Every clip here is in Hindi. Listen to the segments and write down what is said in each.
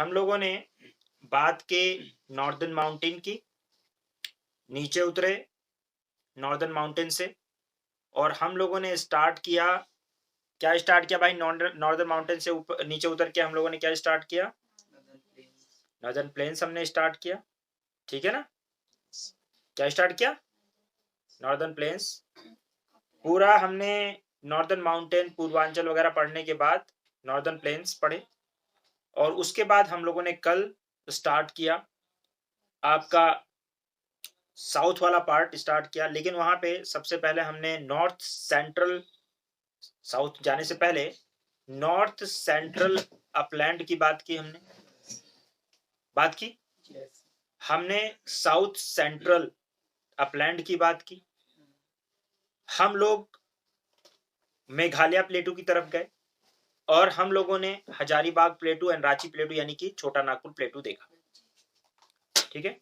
हम लोगों ने बात की नॉर्दर्न माउंटेन की, नीचे उतरे नॉर्दर्न माउंटेन से, और हम लोगों ने स्टार्ट किया। क्या स्टार्ट किया भाई? नॉर्दर्न माउंटेन से ऊपर नीचे उतर के हम लोगों ने क्या स्टार्ट किया? नॉर्दर्न प्लेन्स हमने स्टार्ट किया, ठीक है ना? क्या स्टार्ट किया? Northern plains. पूरा हमने नॉर्दर्न माउंटेन, पूर्वांचल वगैरह पढ़ने के बाद नॉर्दर्न प्लेन्स पढ़े, और उसके बाद हम लोगों ने कल स्टार्ट किया आपका साउथ वाला पार्ट स्टार्ट किया। लेकिन वहां पे सबसे पहले हमने नॉर्थ सेंट्रल, साउथ जाने से पहले नॉर्थ सेंट्रल अपलैंड की बात की, हमने बात की। हमने साउथ सेंट्रल अपलैंड की बात की। हम लोग मेघालय प्लेटू की तरफ गए, और हम लोगों ने हजारीबाग प्लेटू एंड रांची प्लेटू यानी कि छोटा नागपुर प्लेटू देखा, ठीक है?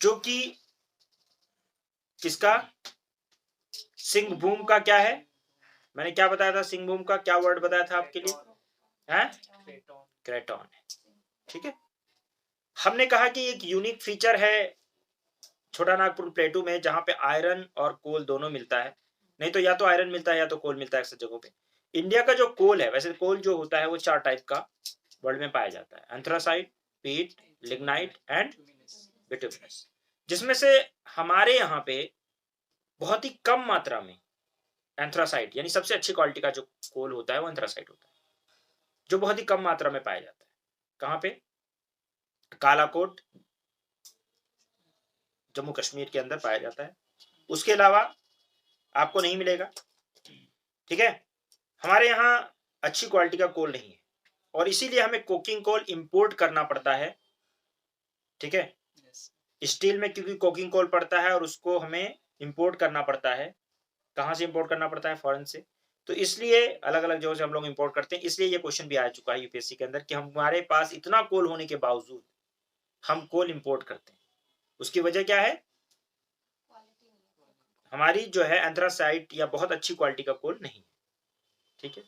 जो कि किसका? सिंहभूम का क्या है? मैंने क्या बताया था? सिंहभूम का क्या वर्ड बताया था आपके लिए? हैं? क्रेटॉन है, ठीक है? हमने कहा कि एक यूनिक फीचर है छोटा नागपुर प्लेटू में, जहां पे आयरन और कोल दोनों मिलता है। नहीं तो या तो आयरन मिलता है या तो कोल मिलता है ऐसी जगहों पे। इंडिया का जो कोल है, वैसे कोल जो होता है वो 4 टाइप का वर्ल्ड में पाया जाता है: एंथ्रासाइट, पीट, लिग्नाइट एंड बिटुमिनस। जिसमें से हमारे यहाँ पे बहुत ही कम मात्रा में एंथ्रासाइट, यानी सबसे अच्छी क्वालिटी का जो कोल होता है वो एंथ्रासाइट होता है, जो बहुत ही कम मात्रा में पाया जाता है। कहाँ पे? कालाकोट, जम्मू कश्मीर के अंदर पाया जाता है। उसके अलावा आपको नहीं मिलेगा, ठीक है? हमारे यहाँ अच्छी क्वालिटी का कोल नहीं है, और इसीलिए हमें कोकिंग कोल इंपोर्ट करना पड़ता है, ठीक है? स्टील में क्योंकि कोकिंग कोल पड़ता है और उसको हमें इंपोर्ट करना पड़ता है। कहाँ से इंपोर्ट करना पड़ता है? फॉरेन से। तो इसलिए अलग अलग जगह से हम लोग इंपोर्ट करते हैं। इसलिए ये क्वेश्चन भी आ चुका है यूपीएससी के अंदर कि हमारे पास इतना कोल होने के बावजूद हम कोल इंपोर्ट करते हैं। उसकी वजह क्या है? हमारी जो है एंथ्रासाइट या बहुत अच्छी क्वालिटी का कोल नहीं है, ठीक है?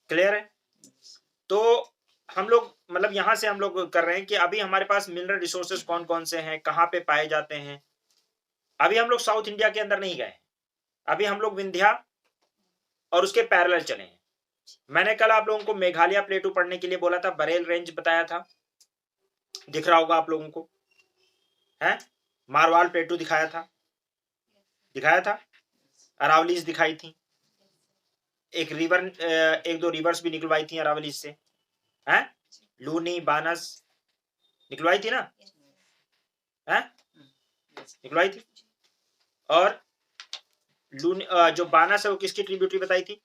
क्लियर है? तो हम लोग मतलब यहां से हम लोग कर रहे हैं कि अभी हमारे पास मिनरल रिसोर्सेज कौन कौन से हैं, कहां पे पाए जाते हैं। अभी हम लोग साउथ इंडिया के अंदर नहीं गए, अभी हम लोग विंध्या और उसके पैरेलल चले हैं। मैंने कल आप लोगों को मेघालय प्लेटू पढ़ने के लिए बोला था, बरेल रेंज बताया था, दिख रहा होगा आप लोगों को, है? मारवाल प्लेटू दिखाया था, अरावलीज दिखाई थी, एक दो रिवर्स भी निकलवाई थी अरावलीज से, हैं? लूनी, बानस निकलवाई थी ना, हैं? निकलवाई थी। और जो बानस है वो किसकी ट्रिब्यूटरी बताई थी?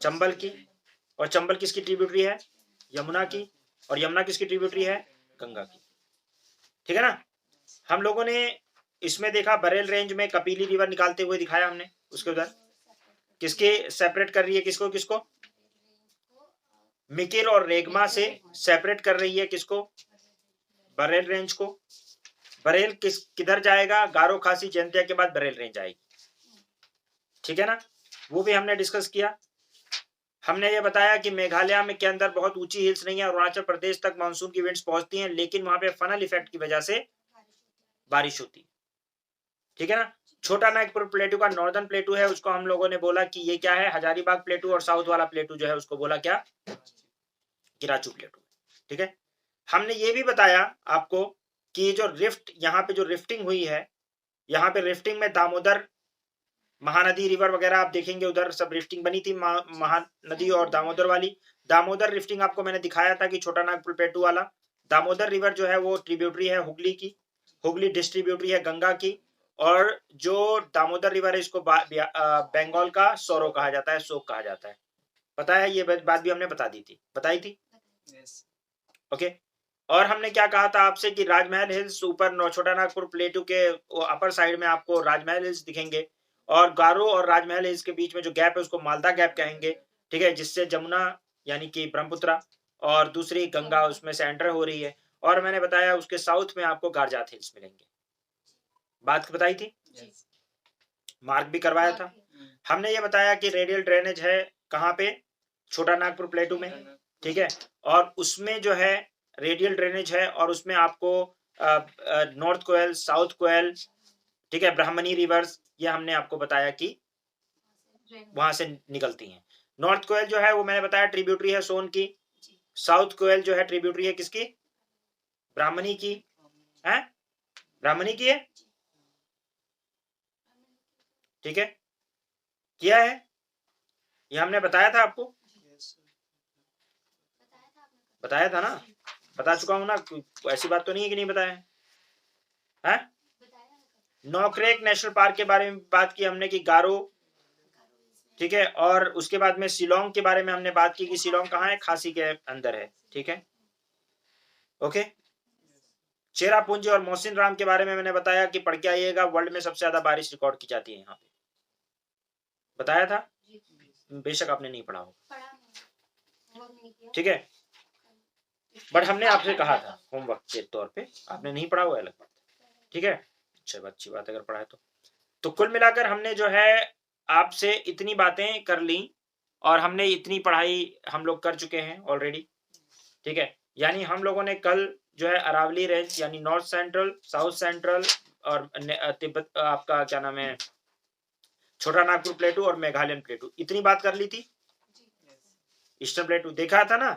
चंबल की। और चंबल किसकी ट्रिब्यूटरी है? यमुना की। और यमुना किसकी ट्रिब्यूटरी है? गंगा की, ठीक है ना? हम लोगों ने इसमें देखा बरेल रेंज में कपिली रिवर निकालते हुए दिखाया हमने। उसके उधर किसके सेपरेट कर रही है? किसको किसको? मिकिर और रेगमा से सेपरेट कर रही है किसको? बरेल रेंज को। बरेल किधर जाएगा? गारो खासी जयंतिया के बाद बरेल रेंज आएगी, ठीक है ना? वो भी हमने डिस्कस किया। हमने ये बताया कि मेघालय में के अंदर बहुत ऊंची हिल्स नहीं है, अरुणाचल प्रदेश तक मानसून की विंड्स पहुंचती हैं, लेकिन वहां पे फनल इफेक्ट की वजह से बारिश होती है, ठीक है ना? छोटा नागपुर प्लेटू का नॉर्दर्न प्लेटू है, उसको हम लोगों ने बोला कि ये क्या है? हजारीबाग प्लेटू। और साउथ वाला प्लेटू जो है उसको बोला क्या? किराचू प्लेटू, ठीक है? हमने ये भी बताया आपको कि जो रिफ्ट, यहाँ पे जो रिफ्टिंग हुई है, यहाँ पे रिफ्टिंग में दामोदर महानदी रिवर वगैरह आप देखेंगे, उधर सब रिफ्टिंग बनी थी, महानदी और दामोदर वाली। दामोदर रिफ्टिंग आपको मैंने दिखाया था कि छोटा नागपुर प्लेटू वाला दामोदर रिवर जो है वो ट्रिब्यूटरी है हुगली की, हुगली डिस्ट्रीब्यूटरी है गंगा की। और जो दामोदर रिवर है इसको बंगाल का सोरो कहा जाता है, शोक कहा जाता है। पता है? ये बात भी हमने बताई थी, ओके। और हमने क्या कहा था आपसे कि राजमहल हिल्स ऊपर छोटा नागपुर प्लेटू के अपर साइड में आपको राजमहल हिल्स दिखेंगे, और गारो और राजमहल हिल्स के बीच में जो गैप है उसको मालदा गैप कहेंगे, ठीक है? जिससे जमुना यानी कि ब्रह्मपुत्रा और दूसरी गंगा उसमें से एंटर हो रही है। और मैंने बताया उसके साउथ में आपको गारजात हिल्स मिलेंगे। बात बताई थी, मार्क भी करवाया था। हमने ये बताया कि रेडियल ड्रेनेज है कहाँ पे? छोटा नागपुर प्लेटू में, ठीक है, और उसमें जो है रेडियल ड्रेनेज है और उसमें आपको नॉर्थ कोयल, साउथ कोयल, ठीक है, ब्राह्मणी रिवर्स, ये हमने आपको बताया कि वहां से निकलती हैं। नॉर्थ कोयल जो है वो मैंने बताया ट्रिब्यूटरी है सोन की, साउथ कोयल जो है ट्रिब्यूटरी है किसकी, ब्राह्मणी की है, ब्राह्मणी की है, ठीक है, किया है, ये हमने बताया था आपको, बताया था ना, बता चुका हूं ना, ऐसी बात तो नहीं है कि नहीं बताया है। नौकरेक नेशनल पार्क के बारे में बात की हमने कि गारो, ठीक है, और उसके बाद में शिलोंग के बारे में हमने बात की कि शिलोंग कहाँ है, खासी के अंदर है, ठीक है, ओके। चेरापूंजी और मोहसिन राम के बारे में मैंने बताया कि पढ़ के आइएगा, वर्ल्ड में सबसे ज्यादा बारिश रिकॉर्ड की जाती है यहाँ पे, बताया था, बेशक आपने नहीं पढ़ा होगा, ठीक है, बट हमने आपसे कहा था होमवर्क के तौर पे, आपने नहीं पढ़ा हुआ अलग बात, ठीक है, अच्छी बात अगर पढ़ा है तो कुल मिलाकर हमने जो है आपसे इतनी बातें कर ली और हमने इतनी पढ़ाई हम लोग कर चुके हैं ऑलरेडी, ठीक है, यानी हम लोगों ने कल जो है अरावली रेंज यानी नॉर्थ सेंट्रल, साउथ सेंट्रल और तिब्बत आपका क्या नाम है छोटा नागपुर प्लेटू और मेघालयन प्लेटू, इतनी बात कर ली थी, ईस्टर्न प्लेटू देखा था ना,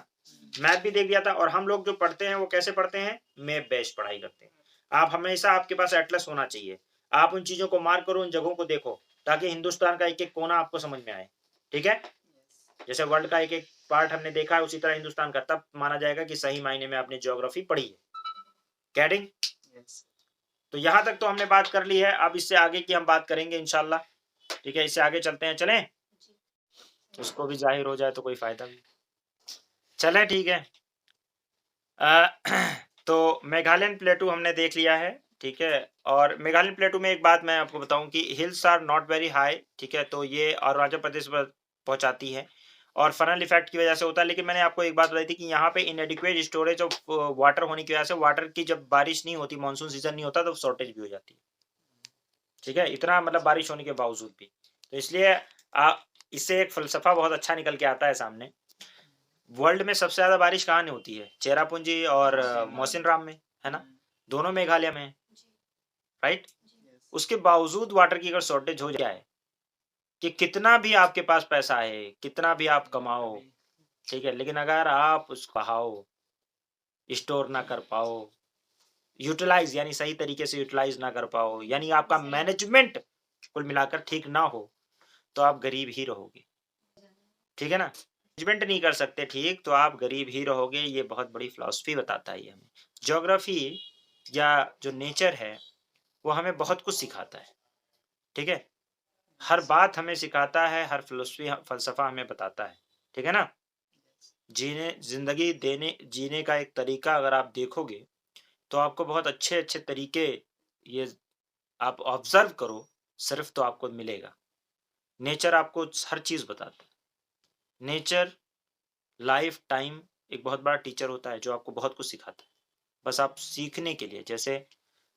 मैप भी देख लिया था, और हम लोग जो पढ़ते हैं वो कैसे पढ़ते हैं, मैप बेस्ड पढ़ाई करते हैं। आप हमेशा आपके पास एटलस होना चाहिए, आप उन चीजों को मार्क करो, उन जगहों को देखो ताकि हिंदुस्तान का एक एक कोना आपको समझ में आए, ठीक है, जैसे वर्ल्ड का एक एक पार्ट हमने देखा है उसी तरह हिंदुस्तान का, तब माना जाएगा कि सही मायने में आपने ज्योग्राफी पढ़ी है, कैडिंग, तो यहां तक तो हमने बात कर ली है, अब इससे आगे की हम बात करेंगे इंशाल्लाह, ठीक है, इससे आगे चलते हैं, चलें, उसको भी जाहिर हो जाए तो कोई फायदा भी, चलें, ठीक है। तो मेघालयन प्लेटू हमने देख लिया है, ठीक है, और मेघालयन प्लेटू में एक बात मैं आपको बताऊं कि hills are not very high, ठीक है, तो ये अरुणाचल प्रदेश पर पहुंचाती है और फनल इफेक्ट की वजह से होता है, लेकिन मैंने आपको एक बात बताई थी कि यहाँ पे इनएडिक्वेट स्टोरेज ऑफ वाटर होने की वजह से वाटर की जब बारिश नहीं होती, मानसून सीजन नहीं होता, तो शॉर्टेज भी हो जाती है, ठीक है, इतना मतलब बारिश होने के बावजूद भी, तो इसलिए इससे एक फलसफा बहुत अच्छा निकल के आता है सामने, वर्ल्ड में सबसे ज्यादा बारिश कहाँ नहीं होती है, चेरापूंजी और मोहसिन राम में, है ना, दोनों मेघालय में, राइट, उसके बावजूद वाटर की अगर शॉर्टेज हो जाए कि कितना भी आपके पास पैसा है, कितना भी आप कमाओ, ठीक है, लेकिन अगर आप उसको बहाओ, स्टोर ना कर पाओ, यूटिलाइज यानी सही तरीके से यूटिलाइज ना कर पाओ, यानी आपका मैनेजमेंट कुल मिलाकर ठीक ना हो, तो आप गरीब ही रहोगे, ठीक है ना, मैनेजमेंट नहीं कर सकते ठीक, तो आप गरीब ही रहोगे, ये बहुत बड़ी फिलॉसफी बताता है ये हमें, ज्योग्राफी या जो नेचर है वो हमें बहुत कुछ सिखाता है, ठीक है, हर बात हमें सिखाता है, हर फिलॉसफी फलसफा हमें बताता है, ठीक है ना, जिंदगी जीने का एक तरीका अगर आप देखोगे तो आपको बहुत अच्छे अच्छे तरीके, ये आप ऑब्जर्व करो सिर्फ, तो आपको मिलेगा, नेचर आपको हर चीज बताता है, नेचर लाइफ टाइम एक बहुत बड़ा टीचर होता है जो आपको बहुत कुछ सिखाता है, बस आप सीखने के लिए, जैसे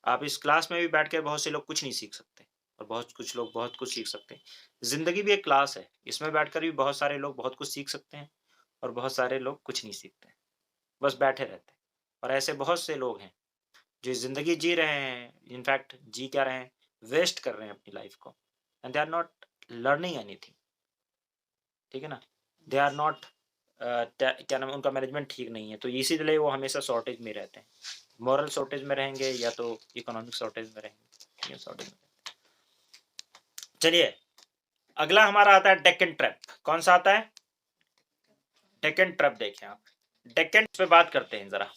आप इस क्लास में भी बैठ कर बहुत से लोग कुछ नहीं सीख सकते और बहुत कुछ लोग बहुत कुछ सीख सकते हैं, जिंदगी भी एक क्लास है, इसमें बैठकर भी बहुत सारे लोग बहुत कुछ सीख सकते हैं और बहुत सारे लोग कुछ नहीं सीखते हैं, बस बैठे रहते हैं, और ऐसे बहुत से लोग हैं जो जिंदगी जी रहे हैं, इनफैक्ट जी क्या रहे हैं, वेस्ट कर रहे हैं अपनी लाइफ को, and they are not learning anything, ठीक है ना, दे आर नॉट क्या नाम, उनका मैनेजमेंट ठीक नहीं है, तो इसीलिए वो हमेशा शॉर्टेज में रहते हैं, मॉरल शॉर्टेज में रहेंगे या तो इकोनॉमिक शॉर्टेज में रहेंगे, शॉर्टेज में। चलिए अगला हमारा आता है डेक्कन ट्रैप, कौन सा आता है, डेक्कन ट्रैप, देखें आप, डेक्कन पे बात करते हैं जरा,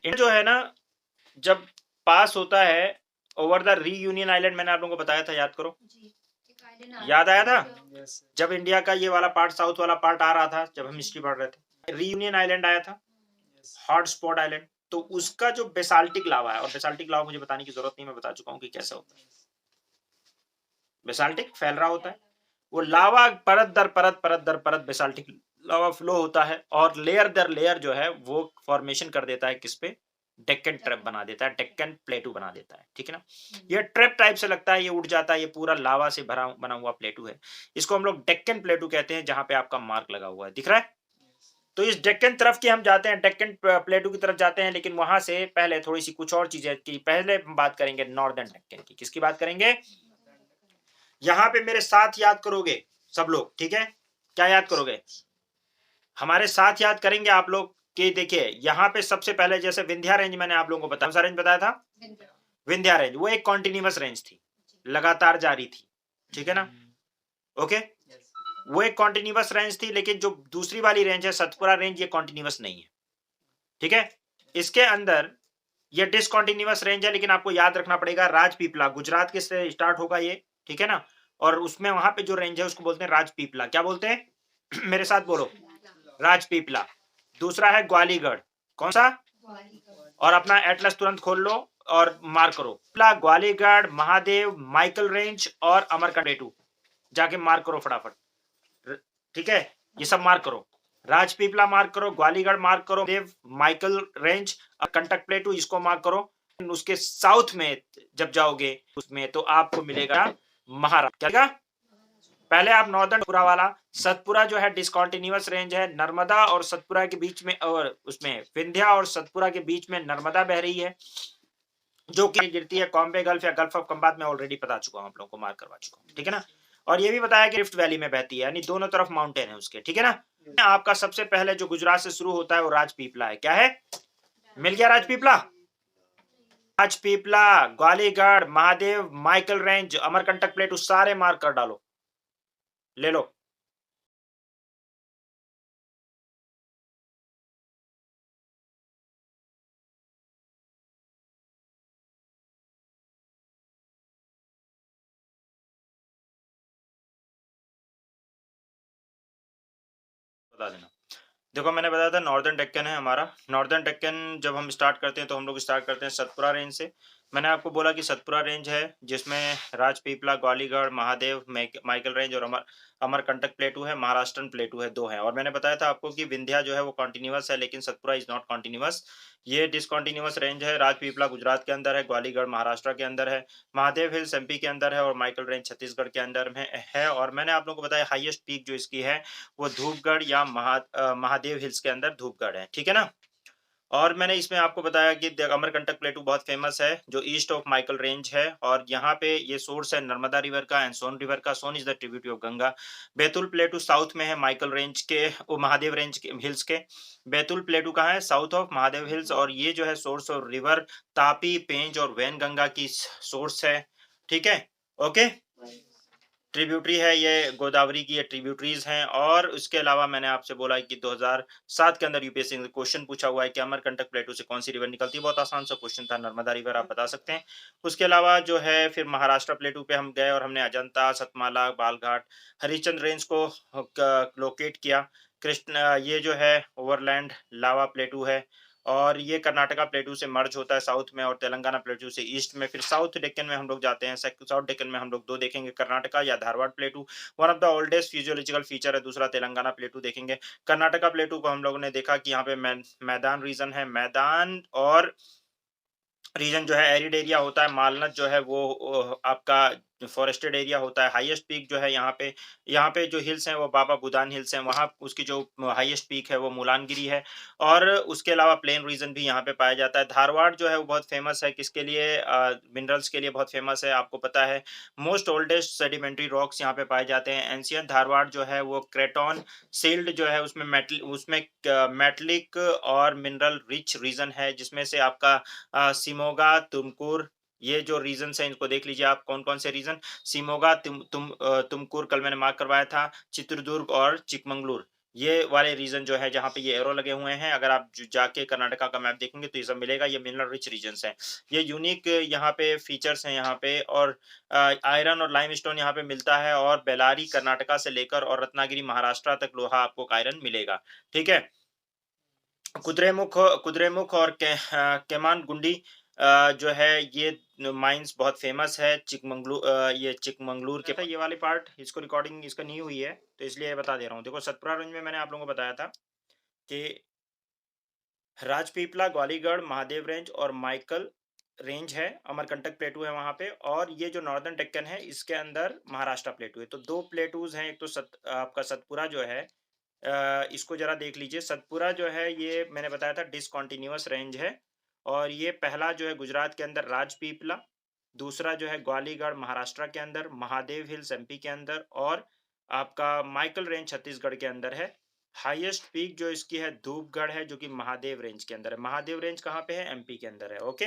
जो है ना जब पास होता है ओवर द रीयूनियन आइलैंड, मैंने आप लोगों को बताया था, याद करो, याद आया था, जब इंडिया का ये वाला पार्ट, साउथ वाला पार्ट आ रहा था, जब हम हिस्ट्री पढ़ रहे थे, रीयूनियन आइलैंड आया था, हॉट स्पॉट आइलैंड, तो उसका जो बेसाल्टिक लावा है, और बेसाल्टिक लावा मुझे बताने की जरूरत नहीं, मैं बता चुका हूँ कि कैसा होता है, बेसाल्टिक फैल रहा होता है, वो लावा परत दर परत, परत दर परत बेसाल्टिक लावा फ्लो होता है, और लेयर दर लेयर जो है वो फॉर्मेशन कर देता है किस पे, डेक्कन ट्रैप बना देता है, डेक्कन प्लेटू बना देता है, ठीक है ना। ये ट्रैप टाइप से लगता है, ये उड़ जाता है, ये पूरा लावा से भरा बना हुआ प्लेटू है। इसको हम लोग डेक्कन प्लेटू कहते हैं, जहां पे आपका मार्क लगा हुआ है, दिख रहा है। तो इस डेक्कन तरफ के हम जाते हैं, डेक्कन प्लेटू की तरफ जाते हैं, लेकिन वहां से पहले थोड़ी सी कुछ और चीजें की। पहले हम बात करेंगे नॉर्दर्न डेक्कन की। किसकी बात करेंगे? यहां पे मेरे साथ याद करोगे सब लोग, ठीक है। क्या याद करोगे? हमारे साथ याद करेंगे आप लोग कि देखिए यहाँ पे सबसे पहले जैसे विंध्या रेंज मैंने आप लोगों को बताया, कौन सा रेंज बताया था? विंध्या रेंज। वो एक कॉन्टिन्यूअस रेंज थी, लगातार जारी थी, ठीक है ना। ओके, वो एक कॉन्टिन्यूअस रेंज थी, लेकिन जो दूसरी वाली रेंज है सतपुरा रेंज, ये कॉन्टिन्यूअस नहीं है, ठीक है। इसके अंदर ये डिसकॉन्टिन्यूअस रेंज है, लेकिन आपको याद रखना पड़ेगा राजपीपला, गुजरात के से स्टार्ट होगा ये, ठीक है ना। और उसमें वहां पे जो रेंज है उसको बोलते हैं राजपीपला। क्या बोलते हैं? मेरे साथ बोलो, राजपीपला। दूसरा है ग्वालीगढ़। कौन सा? और अपना एटलस तुरंत खोल लो और मार्क करो, ग्वालीगढ़, महादेव, माइकल रेंज और अमरकंडेटू। जाके मार्क करो फटाफट, ठीक है। ये सब मार्क करो, राजपीपला मार्क करो, ग्वालीगढ़ मार्क करो, देव, माइकल रेंज और कंटक प्लेटू, इसको मार्क करो। उसके साउथ में जब जाओगे उसमें तो आपको मिलेगा महाराष्ट्र। क्या? पहले आप नॉर्दर्न पूरा वाला, सतपुरा जो है डिसकॉन्टिन्यूअस रेंज है, नर्मदा और सतपुरा के बीच में, और उसमें विंध्या और सतपुरा के बीच में नर्मदा बह रही है, जो कि गिरती है कॉम्बे गल्फ या गल्फ ऑफ खंबात में। ऑलरेडी बता चुका हूं, आप लोगों को मार्क करवा चुका हूं, ठीक है ना। और ये भी बताया कि रिफ्ट वैली में बहती है, यानी दोनों तरफ माउंटेन है उसके, ठीक है ना। आपका सबसे पहले जो गुजरात से शुरू होता है वो राजपीपला है। क्या है? मिल गया राजपीपला। राजपीपला, ग्वालीगढ़, महादेव, माइकल रेंज, अमरकंटक प्लेटू, सारे मार्क कर डालो, ले लो। बता देना। देखो मैंने बताया था नॉर्दर्न डेक्कन है हमारा। नॉर्दर्न डेक्कन जब हम स्टार्ट करते हैं तो हम लोग स्टार्ट करते हैं सतपुरा रेंज से। मैंने आपको बोला कि सतपुरा रेंज है जिसमें राजपीपला, ग्वालीगढ़, महादेव, माइकल रेंज और अमरकंटक प्लेटू है, महाराष्ट्रन प्लेटू है, दो है। और मैंने बताया था आपको कि विंध्या जो है वो कॉन्टिन्यूअस है, लेकिन सतपुरा इज नॉट कॉन्टिन्यूअस, ये डिसकॉन्टिन्यूअस रेंज है। राजपीपला गुजरात के अंदर है, ग्वालीगढ़ महाराष्ट्र के अंदर है, महादेव हिल्स एमपी के अंदर है और माइकल रेंज छत्तीसगढ़ के अंदर में है। और मैंने आप लोगों को बताया हाईएस्ट पीक जो इसकी है वो धूपगढ़ या महादेव हिल्स के अंदर धूपगढ़ है, ठीक है ना। और मैंने इसमें आपको बताया कि अमरकंटक प्लेटू बहुत फेमस है, जो ईस्ट ऑफ माइकल रेंज है, और यहाँ पे ये सोर्स है नर्मदा रिवर का एंड सोन रिवर का। Son is the tributary of Ganga. Betul plateau south में है माइकल रेंज के, वो महादेव रेंज के हिल्स के। बैतुल प्लेटू कहाँ है? South of Mahadev hills. और ये जो है सोर्स ऑफ रिवर तापी, पेंच और वैन गंगा की सोर्स है, ठीक है। ओके, ट्रिब्यूटरी है ये, गोदावरी की ये ट्रिब्यूटरीज हैं। और उसके अलावा मैंने आपसे बोला है कि 2007 के अंदर यूपीएससी ने क्वेश्चन पूछा हुआ है कि अमरकंटक प्लेटू से कौन सी रिवर निकलती है। बहुत आसान सा क्वेश्चन था, नर्मदा रिवर आप बता सकते हैं। उसके अलावा जो है फिर महाराष्ट्र प्लेटू पे हम गए और हमने अजंता, सतमाला, बालघाट, हरिश्चंद्र रेंज को लोकेट किया। कृष्ण, ये जो है ओवरलैंड लावा प्लेटू है, और ये कर्नाटका प्लेटू से मर्ज होता है साउथ में, और तेलंगाना प्लेटू से ईस्ट में। फिर साउथ डेक्कन में हम लोग जाते हैं। साउथ डेक्कन में हम लोग दो देखेंगे, कर्नाटका या Dharwad प्लेटू। One of the oldest physiological feature है, दूसरा तेलंगाना प्लेटू देखेंगे। कर्नाटका प्लेटू को हम लोगों ने देखा कि यहाँ पे मैदान रीजन है, मैदान और रीजन जो है एरिड एरिया होता है। मालनद जो है वो आपका फॉरेस्टेड एरिया होता है। हाईएस्ट पीक जो है यहाँ पे जो हिल्स हैं वो बाबा बुदान हिल्स हैं, वहाँ उसकी जो हाईएस्ट पीक है वो मुलानगिरी है। और उसके अलावा प्लेन रीजन भी यहाँ पे पाया जाता है। धारवाड़ जो है वो बहुत फेमस है, किसके लिए? मिनरल्स के लिए बहुत फेमस है, आपको पता है। मोस्ट ओल्डेस्ट सेडिमेंट्री रॉक्स यहाँ पे पाए जाते हैं। एंशियंट धारवाड़ जो है वो क्रेटॉन सील्ड जो है उसमें मेटलिक और मिनरल रिच रीजन है, जिसमें से आपका सिमोगा, तुमकुर, ये जो रीजन्स हैं इनको देख लीजिए आप, कौन-कौन से रीजन। सिमोगा, तुमकुर कल मैंने मार्क करवाया था, चित्रदुर्ग और चिकमंगलुर, ये वाले रीजन जो है जहाँ पे ये एरो लगे हुए हैं। अगर आप जाके कर्नाटका का मैप देखेंगे तो ये सब मिलेगा, ये मिनरल रिच रीजन्स हैं। ये यूनिक यहाँ पे फीचर्स हैं यहाँ पे। और आयरन और लाइमस्टोन यहाँ पे मिलता है, और बेलारी कर्नाटका से लेकर और रत्नागिरी महाराष्ट्र तक लोहा आपको आयरन मिलेगा, ठीक है। कुद्रेमुख और केमान गुंडी जो है ये माइंस बहुत फेमस है। ये चिकमंगलूर के ये वाले पार्ट, इसको रिकॉर्डिंग इसका नहीं हुई है तो इसलिए बता दे रहा हूँ। देखो सतपुरा रेंज में मैंने आप लोगों को बताया था कि राजपीपला, ग्वालीगढ़, महादेव रेंज और माइकल रेंज है, अमरकंटक प्लेटू है वहाँ पे। और ये जो नॉर्दर्न डेक्कन है इसके अंदर महाराष्ट्र प्लेटू है। तो 2 प्लेटूज़ हैं, एक तो आपका सतपुरा जो है, इसको ज़रा देख लीजिए। सतपुरा जो है ये मैंने बताया था डिसकंटीन्यूअस रेंज है, और ये पहला जो है गुजरात के अंदर राजपीपला, दूसरा जो है ग्वालीगढ़ महाराष्ट्र के अंदर, महादेव हिल्स एमपी के अंदर, और आपका माइकल रेंज छत्तीसगढ़ के अंदर है। हाईएस्ट पीक जो इसकी है धूपगढ़ है, जो कि महादेव रेंज के अंदर है। महादेव रेंज कहाँ पे है? एमपी के अंदर है। ओके,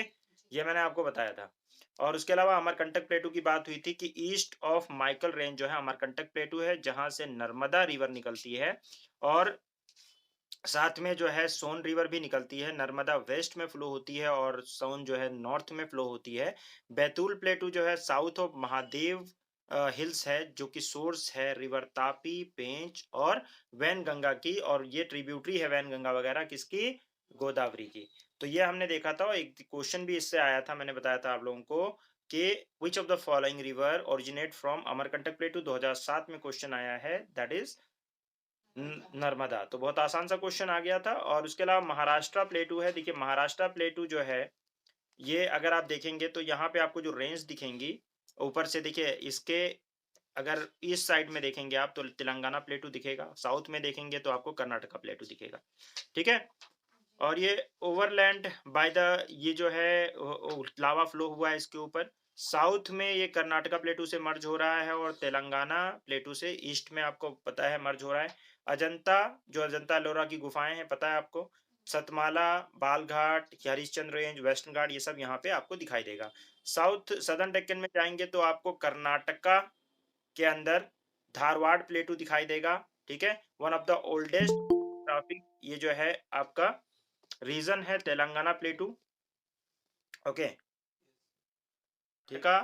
ये मैंने आपको बताया था। और उसके अलावा अमरकंटक प्लेटू की बात हुई थी कि ईस्ट ऑफ माइकल रेंज जो है अमरकंटक प्लेटू है, जहां से नर्मदा रिवर निकलती है, और साथ में जो है सोन रिवर भी निकलती है। नर्मदा वेस्ट में फ्लो होती है और सोन जो है नॉर्थ में फ्लो होती है। बैतूल प्लेटू जो है साउथ ऑफ महादेव हिल्स है, जो कि सोर्स है रिवर तापी, पेंच और वैनगंगा की, और ये ट्रिब्यूटरी है वैनगंगा वगैरह किसकी? गोदावरी की। तो ये हमने देखा था, और एक क्वेश्चन भी इससे आया था, मैंने बताया था आप लोगों को कि विच of the following river originate from Amarkantak प्लेटू। 2007 में क्वेश्चन आया है, दैट इज नर्मदा। तो बहुत आसान सा क्वेश्चन आ गया था। और उसके अलावा महाराष्ट्र प्लेटू है। देखिए महाराष्ट्र प्लेटू जो है, ये अगर आप देखेंगे तो यहाँ पे आपको जो रेंज दिखेंगी ऊपर से, देखिए इसके अगर ईस्ट साइड में देखेंगे आप तो तेलंगाना प्लेटू दिखेगा, साउथ में देखेंगे तो आपको कर्नाटका प्लेटू दिखेगा। ठीक है, और ये ओवरलैंड बाय द, ये जो है लावा फ्लो हुआ है इसके ऊपर। साउथ में ये कर्नाटका प्लेटू से मर्ज हो रहा है, और तेलंगाना प्लेटू से ईस्ट में आपको पता है मर्ज हो रहा है। अजंता, जो अजंता एलोरा की गुफाएं हैं पता है आपको, सतमाला, बालघाट, हरिश्चंद्र रेंज, वेस्टर्न घाट, ये सब यहाँ पे आपको दिखाई देगा। साउथ सदर्न डेक्कन में जाएंगे तो आपको कर्नाटका के अंदर धारवाड़ प्लेटू दिखाई देगा। ठीक है, one of the oldest trophic, ये जो है आपका रीजन है तेलंगाना प्लेटू। ओके, ठीक है,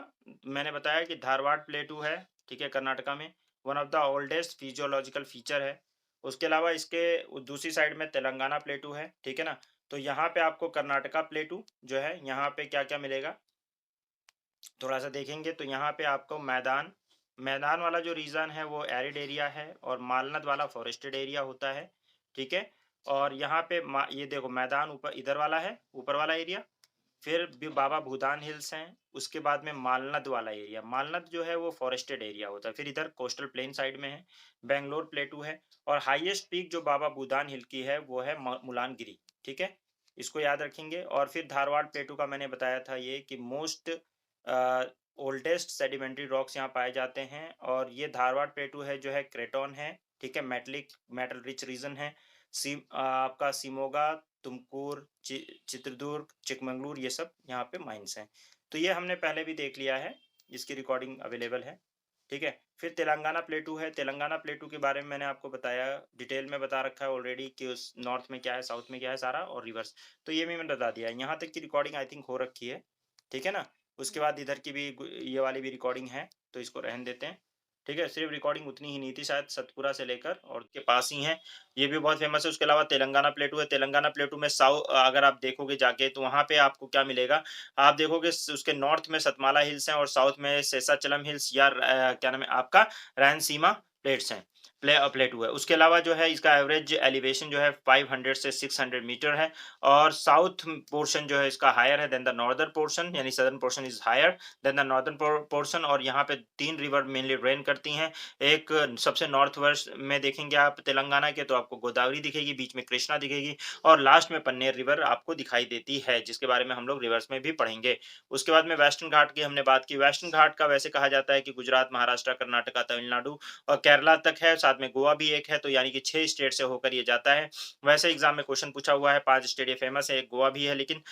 मैंने बताया कि धारवाड़ प्लेटू है, ठीक है, कर्नाटका में one of the oldest physiological feature है। उसके अलावा इसके दूसरी साइड में तेलंगाना प्लेटू है। ठीक है ना, तो यहाँ पे आपको कर्नाटका प्लेटू जो है, यहाँ पे क्या क्या मिलेगा थोड़ा सा देखेंगे तो यहाँ पे आपको मैदान, मैदान वाला जो रीजन है वो एरिड एरिया है, और मालनद वाला फॉरेस्टेड एरिया होता है। ठीक है, और यहाँ पे ये देखो मैदान ऊपर इधर वाला है, ऊपर वाला एरिया, फिर भी बाबा भूदान हिल्स हैं, उसके बाद में मालनद वाला एरिया, मालनद जो है वो फॉरेस्टेड एरिया होता है, फिर इधर कोस्टल प्लेन साइड में है, बेंगलोर प्लेटू है, और हाईएस्ट पीक जो बाबा भूदान हिल की है वो है मुलानगिरी। ठीक है, इसको याद रखेंगे। और फिर धारवाड़ प्लेटू का मैंने बताया था ये कि मोस्ट ओल्डेस्ट सेडिमेंट्री रॉक्स यहाँ पाए जाते हैं, और ये धारवाड़ प्लेटू है जो है क्रेटोन है। ठीक है, मेटलिक मेटल रिच रीजन है। आपका सिमोगा, तुमकुर, चित्रदुर्ग, चिकमंगलूर, ये सब यहाँ पे माइंस हैं। तो ये हमने पहले भी देख लिया है, इसकी रिकॉर्डिंग अवेलेबल है। ठीक है, फिर तेलंगाना प्लेटू है। तेलंगाना प्लेटू के बारे में मैंने आपको बताया, डिटेल में बता रखा है ऑलरेडी कि उस नॉर्थ में क्या है, साउथ में क्या है सारा, और रिवर्स। तो ये भी मैंने बता दिया, यहाँ तक की रिकॉर्डिंग आई थिंक हो रखी है। ठीक है ना, उसके बाद इधर की भी ये वाली भी रिकॉर्डिंग है, तो इसको रहने देते हैं। ठीक है, सिर्फ रिकॉर्डिंग उतनी ही नहीं थी शायद, सतपुरा से लेकर और के पास ही है, ये भी बहुत फेमस है। उसके अलावा तेलंगाना प्लेटू है। तेलंगाना प्लेटू में अगर आप देखोगे जाके तो वहाँ पे आपको क्या मिलेगा, आप देखोगे उसके नॉर्थ में सतमाला हिल्स हैं, और साउथ में शेषाचलम हिल्स या क्या नाम है आपका, रायनसीमा प्लेट्स हैं, प्लेटू है। उसके अलावा जो है इसका एवरेज एलिवेशन जो है 500 से 600 मीटर है, और साउथ पोर्शन जो है इसका हायर है देन द नॉर्दर्न पोर्शन, यानी southern portion is higher than the northern portion. और यहाँ पे 3 रिवर मेनली ड्रेन करती हैं। एक सबसे नॉर्थ वेस्ट में देखेंगे आप तेलंगाना के तो आपको गोदावरी दिखेगी, बीच में कृष्णा दिखेगी, और लास्ट में पन्नेर रिवर आपको दिखाई देती है, जिसके बारे में हम लोग रिवर्स में भी पढ़ेंगे। उसके बाद में वेस्टर्न घाट की हमने बात की। वेस्टर्न घाट का वैसे कहा जाता है कि गुजरात, महाराष्ट्र, कर्नाटका, तमिलनाडु और केरला तक है, साथ में गोवा भी एक है, तो यानी कि 6 स्टेट से होकर ये जाता है। वैसे एग्जाम में क्वेश्चन पूछा हुआ है, 5 स्टेट ये फेमस है, एक गोवा भी है, लेकिन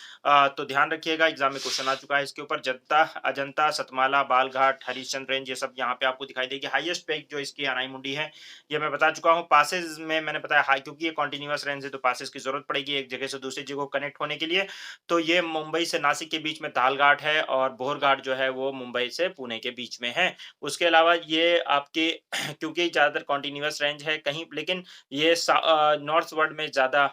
तो ध्यान रखिएगा एग्जाम में क्वेश्चन आ चुका है इसके ऊपर। जनता, अजंता, सतमाला, बालघाट, हरिश्चंद्र रेंज, ये सब यहाँ पे आपको दिखाई देगी। हाईएस्ट पीक जो इसकी अनाई मुंडी है, ये मैं बता चुका हूँ। पासेज में मैंने बताया हाई, क्योंकि ये कॉन्टिन्यूअस रेंज है तो पासेज की जरूरत पड़ेगी एक जगह से दूसरी जगह कनेक्ट होने के लिए। तो ये मुंबई से नासिक के बीच में तालघाट है, और बोहरघाट जो है वो मुंबई से पुणे के बीच में है। उसके अलावा ये आपके क्योंकि ज्यादातर कॉन्टिन्यूअस रेंज है कहीं, लेकिन ये नॉर्थ वर्ड में ज्यादा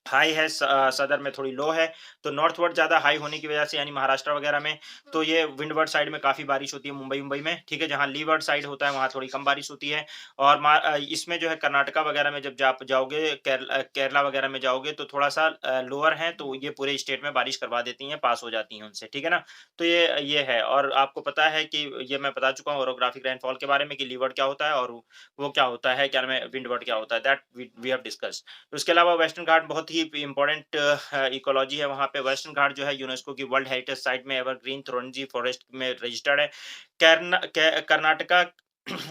हाई है, सदर में थोड़ी लो है, तो नॉर्थवर्ड ज़्यादा हाई होने की वजह से यानी महाराष्ट्र वगैरह में, तो ये विंडवर्ड साइड में काफ़ी बारिश होती है, मुंबई में, ठीक है? जहाँ लीवर्ड साइड होता है वहाँ थोड़ी कम बारिश होती है। और इसमें जो है कर्नाटका वगैरह में जब आप जाओगे, केरला वगैरह में जाओगे तो थोड़ा-सा लोअर है, तो ये पूरे स्टेट में बारिश करवा देती हैं, पास हो जाती हैं उनसे, ठीक है ना? तो ये है। और आपको पता है कि ये मैं बता चुका हूँ ओरोग्राफिक रेनफॉल के बारे में कि लीवर्ड क्या होता है और वो क्या होता है, क्या नाम है, विंडवर्ड क्या होता है, दैट वी हैव डिस्कस्ड। उसके अलावा वेस्टर्न घाट बहुत ही इम्पोर्टेंट इकोलॉजी है वहाँ पे। वेस्टर्न घाट जो है यूनेस्को की वर्ल्ड हेरिटेज साइट में एवरग्रीन थोरंजी फॉरेस्ट में रजिस्टर्ड है। कर्नाटका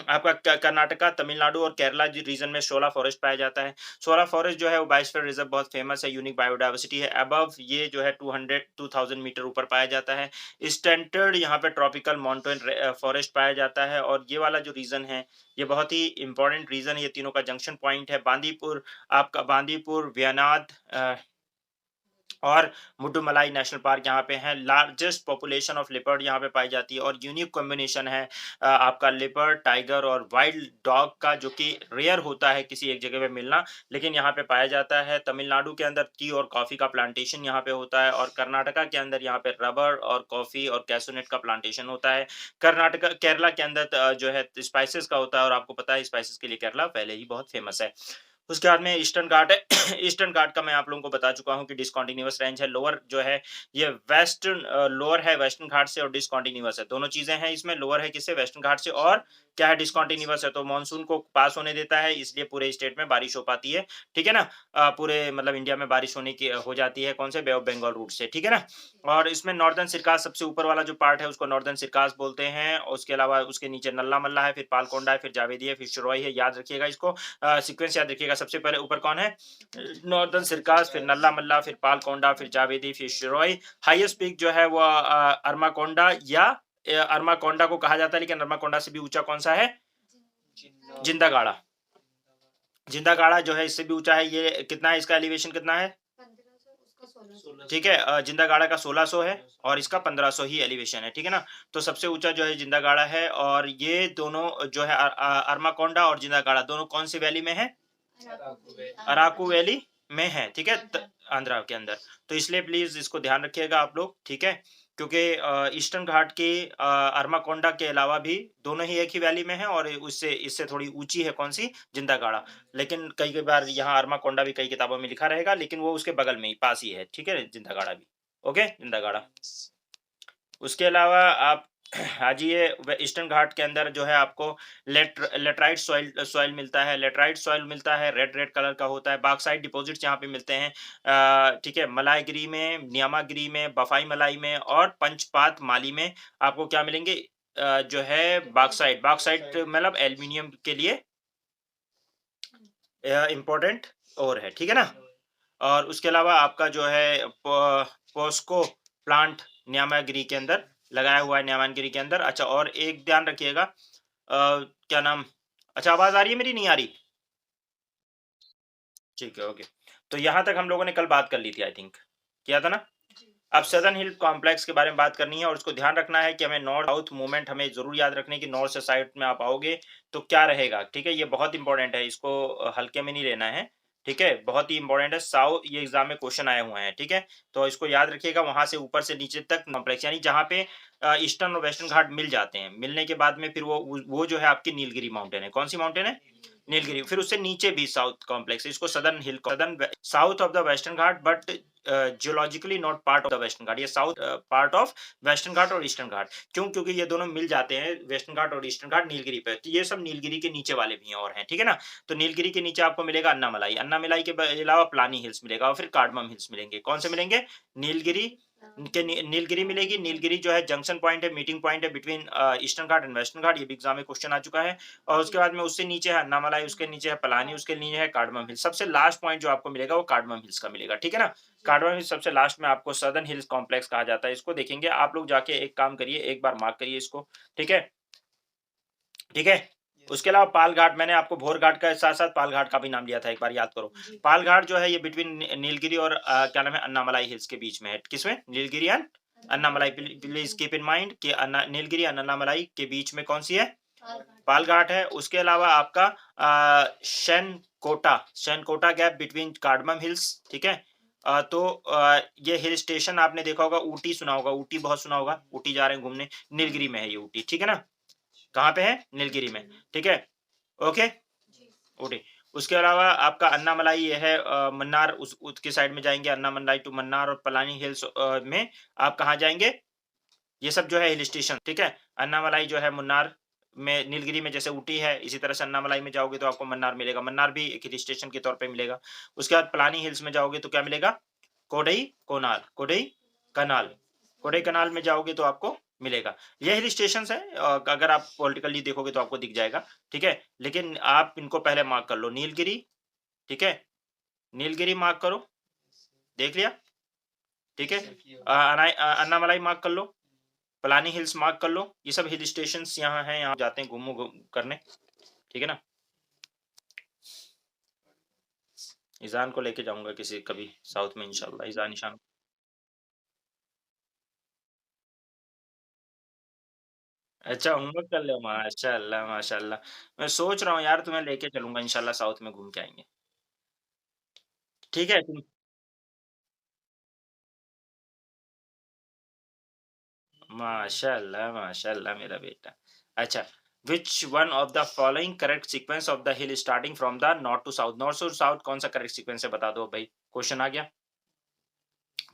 आपका कर्नाटका, तमिलनाडु और केरला रीजन में शोला फॉरेस्ट पाया जाता है। शोला फॉरेस्ट जो है वो बायोस्फीयर रिजर्व बहुत फेमस है, यूनिक बायोडायवर्सिटी है। अबव ये जो है 2000 मीटर ऊपर पाया जाता है। स्टैंडर्ड यहाँ पे ट्रॉपिकल माउंटेन फॉरेस्ट पाया जाता है। और ये वाला जो रीजन है ये बहुत ही इंपॉर्टेंट रीजन है, ये तीनों का जंक्शन पॉइंट है। बांदीपुर, आपका बांदीपुर, व्यानाद और मुड्डुमलाई नेशनल पार्क यहाँ पे है। लार्जेस्ट पॉपुलेशन ऑफ लेपर्ड यहाँ पे पाई जाती है और यूनिक कॉम्बिनेशन है आपका लेपर्ड, टाइगर और वाइल्ड डॉग का, जो कि रेयर होता है किसी एक जगह पे मिलना, लेकिन यहाँ पे पाया जाता है। तमिलनाडु के अंदर टी और कॉफी का प्लांटेशन यहाँ पे होता है और कर्नाटका के अंदर यहाँ पे रबर और कॉफी और कैसोनेट का प्लांटेशन होता है। कर्नाटका केरला के अंदर जो है स्पाइसेस का होता है और आपको पता है स्पाइसेस के लिए केरला पहले ही बहुत फेमस है। उसके बाद में ईस्टर्न घाट है। ईस्टर्न घाट का मैं आप लोगों को बता चुका हूँ कि डिसकंटीन्यूअस रेंज है। लोअर जो है ये वेस्टर्न लोअर है वेस्टर्न घाट से और डिसकंटीन्यूअस है, दोनों चीजें हैं इसमें। लोअर है किससे, वेस्टर्न घाट से, और क्या है, डिसकंटीन्यूअस है। तो मानसून को पास होने देता है, इसलिए पूरे स्टेट में बारिश हो पाती है, ठीक है ना? पूरे मतलब इंडिया में बारिश होने की हो जाती है, कौन से, बे ऑफ बंगाल रूट से, ठीक है ना? और इसमें नॉर्दर्न सिरकास सबसे ऊपर वाला जो पार्ट है उसको नॉर्दर्न सिरकास बोलते हैं। और उसके अलावा उसके नीचे नल्ला मल्ला है, फिर पालकोंडा है, फिर जावेदी है, फिर शिरोई है। याद रखिएगा इसको, सीक्वेंस याद रखिएगा। सबसे पहले ऊपर कौन है, नॉर्दर्न सिरकास, फिर नल्ला मल्ला, फिर पालकोंडा, फिर जावेदी, फिर शिरोई। हाईएस्ट पीक जो है वो अरमाकोंडा या अरमाकोंडा को कहा जाता है, लेकिन अरमाकोंडा से भी ऊंचा कौन सा है, जिंदागाड़ा। जिंदागाड़ा जो है इससे भी ऊंचा है। ये कितना है, इसका एलिवेशन कितना है, ठीक है? जिंदागाड़ा का 1600 है और इसका 1500 ही एलिवेशन है, ठीक है ना? तो सबसे ऊंचा जो है जिंदागाड़ा है। और ये दोनों जो है अरमाकोंडा और जिंदागाड़ा दोनों कौन सी वैली में है, अराकू वैली में है, ठीक है? आंध्रा के अंदर। तो इसलिए प्लीज इसको ध्यान रखिएगा आप लोग, ठीक है? क्योंकि ईस्टर्न घाट के अरमाकोंडा के अलावा भी दोनों ही एक ही वैली में है और उससे इससे थोड़ी ऊंची है, कौन सी, जिंदागाड़ा। लेकिन कई कई बार यहाँ अरमाकोंडा भी कई किताबों में लिखा रहेगा, लेकिन वो उसके बगल में ही पास ही है, ठीक है, जिंदागाड़ा भी। ओके, जिंदागाड़ा। उसके अलावा आप आ जाइए ईस्टर्न घाट के अंदर जो है आपको लेटराइट सॉइल सॉइल मिलता है। लेटराइट सॉइल मिलता है, रेड रेड कलर का होता है। बाक्साइट डिपॉजिट्स यहाँ पे मिलते हैं, ठीक है? मलायगिरी में, नियामागिरी में, बफाई मलाई में और पंचपात माली में आपको क्या मिलेंगे, जो है बाक्साइट। बाक्साइट मतलब एल्यूमिनियम के लिए इम्पोर्टेंट और है, ठीक है ना? और उसके अलावा आपका जो है पोस्को प्लांट न्यामागिरी के अंदर लगाया हुआ है, न्यामागिरी के अंदर। अच्छा, और एक ध्यान रखिएगा, क्या नाम, अच्छा आवाज आ रही है मेरी, नहीं आ रही, ठीक है, ओके। तो यहाँ तक हम लोगों ने कल बात कर ली थी, आई थिंक किया था ना? अब सदर्न हिल कॉम्प्लेक्स के बारे में बात करनी है और उसको ध्यान रखना है कि हमें नॉर्थ साउथ मूवमेंट हमें जरूर याद रखने की, नॉर्थ से साइड में आप आओगे तो क्या रहेगा, ठीक है? ये बहुत इंपॉर्टेंट है, इसको हल्के में नहीं लेना है, ठीक है? बहुत ही इंपॉर्टेंट है। साउथ ये एग्जाम में क्वेश्चन आए हुए हैं, ठीक है? तो इसको याद रखिएगा, वहां से ऊपर से नीचे तक कॉम्प्लेक्स, यानी जहाँ पे ईस्टर्न और वेस्टर्न घाट मिल जाते हैं, मिलने के बाद में फिर वो जो है आपकी नीलगिरी माउंटेन है। कौन सी माउंटेन है, नीलगिरी। फिर उससे नीचे भी साउथ कॉम्प्लेक्स है, इसको southern hill, southern south of the western Ghat, but geologically not part of the western Ghat. ये south part of western Ghat और ईस्टर्न घाट। क्यों? क्योंकि ये दोनों मिल जाते हैं, वेस्टर्न घाट और ईस्टर्न घाट नीलगिरी पे। तो ये सब नीलगिरी के नीचे वाले भी हैं और हैं, ठीक है ना? तो नीलगिरी के नीचे आपको मिलेगा अन्नामलाई, अन्नामलाई के अलावा प्लानी हिल्स मिलेगा और फिर कार्डमम हिल्स मिलेंगे। कौन से मिलेंगे, नीलगिरी के नीलगिरी मिलेगी। नीलगिरी जो है जंक्शन पॉइंट है, मीटिंग पॉइंट है between eastern Ghat and western Ghat. ये भी एग्जाम में क्वेश्चन आ चुका है। और उसके बाद में उससे नीचे है अन्नामलाई, उसके नीचे है पलानी, उसके नीचे है कार्डमम हिल्स। सबसे लास्ट पॉइंट जो आपको मिलेगा वो कार्डमम हिल्स का मिलेगा, ठीक है ना? कार्डमम हिल्स सबसे लास्ट में आपको सदर्न हिल्स कॉम्प्लेक्स कहा जाता है। इसको देखेंगे आप लोग जाके, एक काम करिए, एक बार मार्क करिए इसको, ठीक है? ठीक है। उसके अलावा पाल घाट, मैंने आपको भोर घाट का साथ साथ पाल घाट का भी नाम लिया था, एक बार याद करो। पाल घाट जो है ये बिटवीन नीलगिरी और क्या नाम है, अन्नामलाई हिल्स के बीच में है। किसमें, Nilgiri and Annamalai. Please keep in mind कि नीलगिरी और अन्नामलाई के बीच में कौन सी है, पाल घाट है। उसके अलावा आपका कोटा, Shencottah gap between cardamom hills, ठीक है। तो ये हिल स्टेशन आपने देखा होगा, ऊटी सुना होगा, ऊटी बहुत सुना होगा, ऊटी जा रहे हैं घूमने, नीलगिरी में है ये ऊटी, ठीक है ना। कहाँ पे है? नीलगिरी में, ठीक है। ओके, ऊटी। उसके अलावा आपका अन्नामलाई ये है, मन्नार, उसके साइड में जाएंगे, अन्नामलाई टू मन्नार और पलानी हिल्स में आप कहाँ जाएंगे, ये सब जो है हिल स्टेशन, ठीक है। अन्नामलाई जो है मुन्नार में, नीलगिरी में जैसे ऊटी है, इसी तरह से अन्नामलाई में जाओगे तो आपको मन्नार मिलेगा, मन्नार भी एक हिल स्टेशन के तौर पे मिलेगा। उसके बाद पलानी हिल्स में जाओगे तो क्या मिलेगा? कोडई कोनाल, कोडई कनाल, कोडई कनाल में जाओगे तो आपको मिलेगा। ये हिल स्टेशन है, अगर आप पॉलिटिकली देखोगे तो आपको दिख जाएगा, ठीक है। लेकिन आप इनको पहले मार्क कर लो, नीलगिरी, ठीक है, नीलगिरी मार्क करो, देख लिया, ठीक है। अन्नामलाई मार्क कर लो, पलानी हिल्स मार्क कर लो, ये सब हिल स्टेशंस यहाँ हैं, यहाँ जाते हैं करने, ठीक है ना। ईजान को लेके जाऊंगा किसी कभी साउथ में इंशाल्लाह, ईजान ईशान। अच्छा, होमवर्क कर लो, माशाल्लाह माशाल्लाह। मैं सोच रहा हूँ यार, तुम्हें लेके चलूंगा इंशाल्लाह, साउथ में घूम के आएंगे, ठीक है तुम। माशाल्लाह माशाल्लाह मेरा बेटा। अच्छा, which one of the following correct sequence of the hill starting from the north to south, north to south कौन सा करेक्ट सीक्वेंस है बता दो भाई, क्वेश्चन आ गया,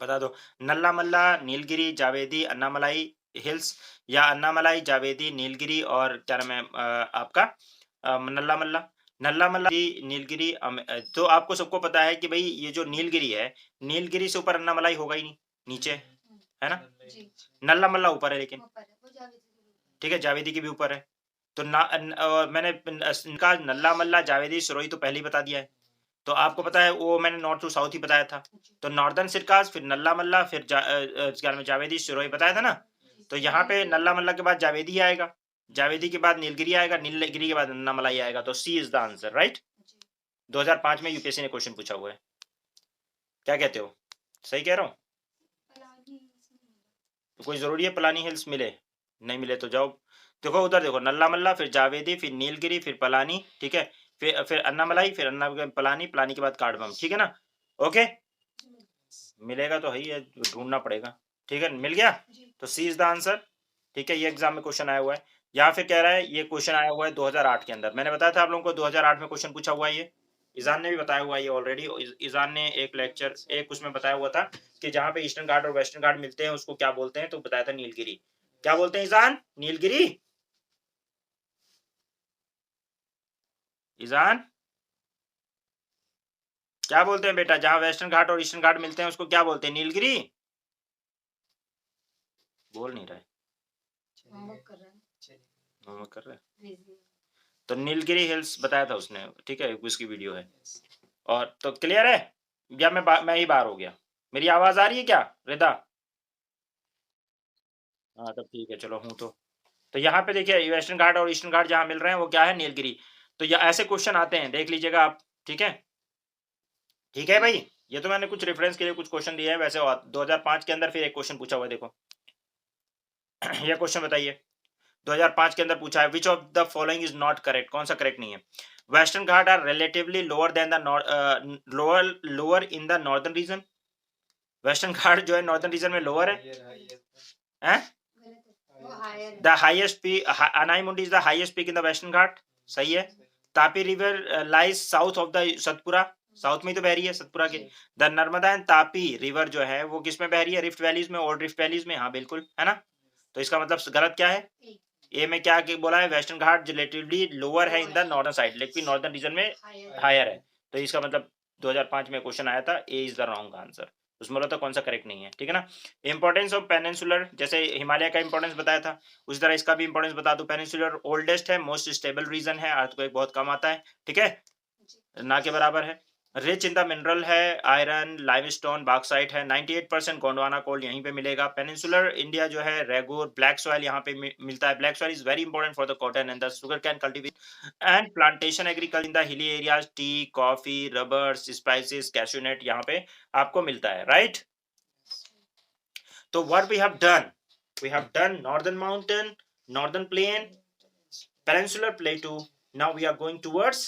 बता दो। नल्ला मल्ला, नीलगिरी, जावेदी, अन्नामलाई हिल्स, या अन्नामलाई, जावेदी, नीलगिरी और क्या नाम है आपका नल्ला मल्ला। नल्ला मल्ला, नीलगिरी, तो आपको सबको पता है कि भाई ये जो नीलगिरी है, नीलगिरी से ऊपर अन्नामलाई होगा ही नहीं, नीचे है ना। नल्ला मल्ला ऊपर है लेकिन, ठीक है, जावेदी के भी ऊपर है। तो मैंने इनका नल्ला मल्ला, जावेदी, सिरोही तो पहले ही बता दिया है। तो आपको पता है वो मैंने नॉर्थ टू साउथ ही बताया था। तो नॉर्दर्न सिरकाज, फिर नल्ला मल्ला, फिर क्या नाम है, जावेदी, सिरोही बताया था ना। तो यहाँ पे नल्ला मल्ला के बाद जावेदी आएगा, जावेदी के बाद नीलगिरी आएगा, नीलगिरी के बाद अन्नामलाई आएगा, तो सी इज द आंसर, राइट। 2005 में यूपीएससी ने क्वेश्चन पूछा हुआ है, क्या कहते हो, सही कह रहा हूँ। तो कोई जरूरी है पलानी हिल्स मिले, नहीं मिले तो जाओ, देखो उधर देखो, नल्ला मल्ला, फिर जावेदी, फिर नीलगिरी, फिर पलानी, ठीक है, फिर अन्नामलाई, फिर अन्ना पलानी, पलानी के बाद कार्डमम, ठीक है ना। ओके, मिलेगा तो है ही है, ढूंढना पड़ेगा, ठीक है, मिल गया। तो सी इज द आंसर, ठीक है। ये एग्जाम में क्वेश्चन आया हुआ है, या फिर कह रहा है ये क्वेश्चन आया हुआ है 2008 के अंदर, मैंने बताया था आप लोगों को 2008 में क्वेश्चन पूछा हुआ है ये, ईजान ने भी बताया हुआ है ये ऑलरेडी। ईजान ने एक लेक्चर, एक उसमें बताया हुआ था कि जहाँ पे ईस्टर्न घाट और वेस्टर्न घाट मिलते हैं उसको क्या बोलते हैं, तो बताया था नीलगिरी। क्या बोलते हैं ईजान, नीलगिरी, ईजान क्या बोलते हैं बेटा, जहाँ वेस्टर्न घाट और ईस्टर्न घाट मिलते हैं उसको क्या बोलते हैं, नीलगिरी। बोल नहीं रहे, होमवर्क कर रहे हैं। तो नीलगिरी हिल्स बताया था उसने, ठीक है, उसकी वीडियो है। और तो क्लियर है, या मैं ही बाहर हो गया, मेरी आवाज आ रही है क्या रिदा? हाँ तब ठीक है, चलो हूँ तो यहाँ पे देखिए वेस्टर्न घाट और ईस्टर्न घाट जहाँ मिल रहे हैं वो क्या है, नीलगिरी। तो ये ऐसे क्वेश्चन आते हैं, देख लीजिएगा आप, ठीक है, ठीक है भाई। ये तो मैंने कुछ रेफरेंस के लिए कुछ क्वेश्चन दिए हैं, वैसे 2005 के अंदर फिर एक क्वेश्चन पूछा हुआ है, देखो। ये क्वेश्चन बताइए, 2005 के अंदर पूछा है, which of the following is not correct, कौन सा करेक्ट नहीं है। Western Ghat are relatively lower than the lower in the northern region, western Ghat जो है नॉर्दर्न रीजन में लोअर है। The highest peak, Anaimudi is the highest peak in the western Ghat, सही है। Tapi river lies south of the Satpura, south में ही तो बह रही है सतपुरा के। The Narmada and Tapi river जो है वो किस में बह रही है, रिफ्ट वैलीज में, और रिफ्ट वैलीज में, हाँ बिल्कुल है ना। तो इसका मतलब गलत क्या है, ए में क्या बोला है, वेस्टर्न घाट रिलेटिवली लोअर है इन द नॉर्दर्न साइड, लेकिन नॉर्दर्न रीजन में हायर है। तो इसका मतलब 2005 में क्वेश्चन आया था, ए इज द रॉन्ग आंसर। उसमें बोला था कौन सा करेक्ट नहीं है, ठीक है ना। इंपॉर्टेंस ऑफ पेनिनसुलर, जैसे हिमालय का इंपॉर्टेंस बताया था, उसी तरह इसका भी इंपॉर्टेंस बता दो। पेनिनसुलर ओल्डेस्ट है, मोस्ट स्टेबल रीजन है, अर्थक्वेक बहुत कम आता है, ठीक है, ना के बराबर है। रिच इन द मिनरल है, आयरन, लाइमस्टोन, बॉक्साइट है। 98% गोंडवाना कोल यहीं पे मिलेगा। पेनिनसुलर इंडिया जो है रेगुर ब्लैक सॉइल यहाँ पे मिलता है। Black soil is very important for the cotton and the sugar cane cultivation and plantation agriculture in the hilly areas. T, coffee, rubber, spices, cashew nut यहाँ पे आपको मिलता है, राइट। तो what we have done northern mountain, northern plain, peninsular plateau. Now we are going towards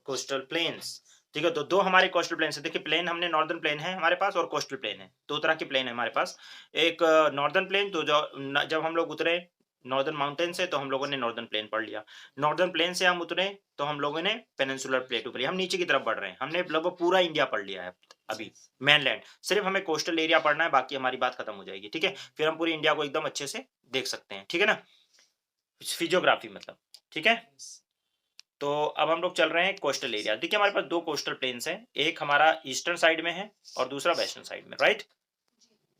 coastal plains. ठीक है। तो दो हमारे कोस्टल प्लेन है। देखिए प्लेन हमने नॉर्दर्न प्लेन है हमारे पास और कोस्टल प्लेन है, दो तरह के प्लेन है हमारे पास। एक नॉर्दर्न प्लेन, तो जब हम लोग उतरे नॉर्दर्न माउंटेन से तो हम लोगों ने नॉर्दर्न प्लेन पढ़ लिया। नॉर्दर्न प्लेन से हम उतरे तो हम लोगों ने पेनिनसुलर प्लेटू पढ़ लिया। हम नीचे की तरफ बढ़ रहे हैं, हमने लगभग पूरा इंडिया पढ़ लिया है अभी, मेनलैंड। सिर्फ हमें कोस्टल एरिया पढ़ना है, बाकी हमारी बात खत्म हो जाएगी। ठीक है, फिर हम पूरी इंडिया को एकदम अच्छे से देख सकते हैं। ठीक है ना, फिजियोग्राफी मतलब। ठीक है, तो अब हम लोग चल रहे हैं कोस्टल एरिया। देखिए हमारे पास दो कोस्टल प्लेन्स हैं, एक हमारा ईस्टर्न साइड में है और दूसरा वेस्टर्न साइड में, राइट।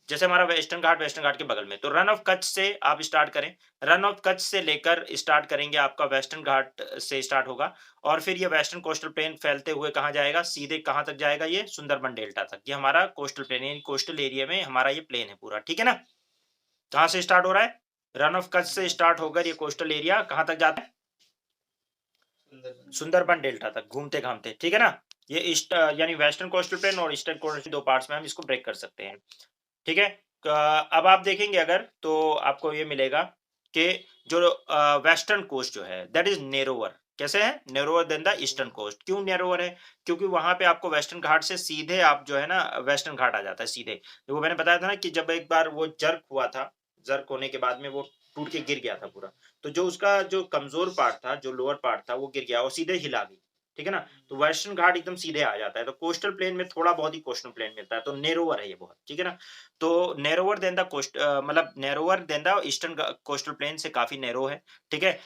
जैसे हमारा वेस्टर्न घाट के बगल में, तो रन ऑफ कच्छ से आप स्टार्ट करें। रन ऑफ कच्छ से लेकर स्टार्ट करेंगे, आपका वेस्टर्न घाट से स्टार्ट होगा और फिर ये वेस्टर्न कोस्टल प्लेन फैलते हुए कहाँ जाएगा, सीधे कहाँ तक जाएगा, ये सुंदरबन डेल्टा तक। ये हमारा कोस्टल प्लेन है, कोस्टल एरिया में हमारा ये प्लेन है पूरा। ठीक है ना, कहाँ से स्टार्ट हो रहा है, रन ऑफ कच्छ से स्टार्ट होकर ये कोस्टल एरिया कहाँ तक जाता है, सुंदरबन डेल्टा तक घूमते घामते। ठीक है ना, ये ईस्ट यानी वेस्टर्न कोस्टल प्लेन और ईस्टर्न कोस्टल दो पार्ट्स में हम इसको ब्रेक कर सकते हैं। ठीक है, अब आप देखेंगे अगर तो आपको ये मिलेगा कि जो वेस्टर्न कोस्ट जो है दैट इज नेरोवर। कैसे है, नेरोवर देन द ईस्टर्न कोस्ट। क्यों नेरोवर है, क्योंकि वहां पे आपको वेस्टर्न घाट से सीधे आप जो है ना वेस्टर्न घाट आ जाता है सीधे। वो मैंने बताया था ना कि जब एक बार वो जर्क हुआ था, जर्क होने के बाद में वो टूट के गिर गया था पूरा, तो जो उसका जो कमजोर पार्ट था, जो लोअर पार्ट था, वो गिर गया और सीधे हिला गई। ठीक है ना, तो वेस्टर्न घाट एकदम सीधे आ जाता है। तो कोस्टल प्लेन में थोड़ा बहुत ही कोस्टल प्लेन मिलता है, तो नेरोवर है ये बहुत। ठीक है ना, तो नैरोवर देन द कोस्ट मतलब narrower than the eastern coastal plain से काफी नैरो है। ठीक है,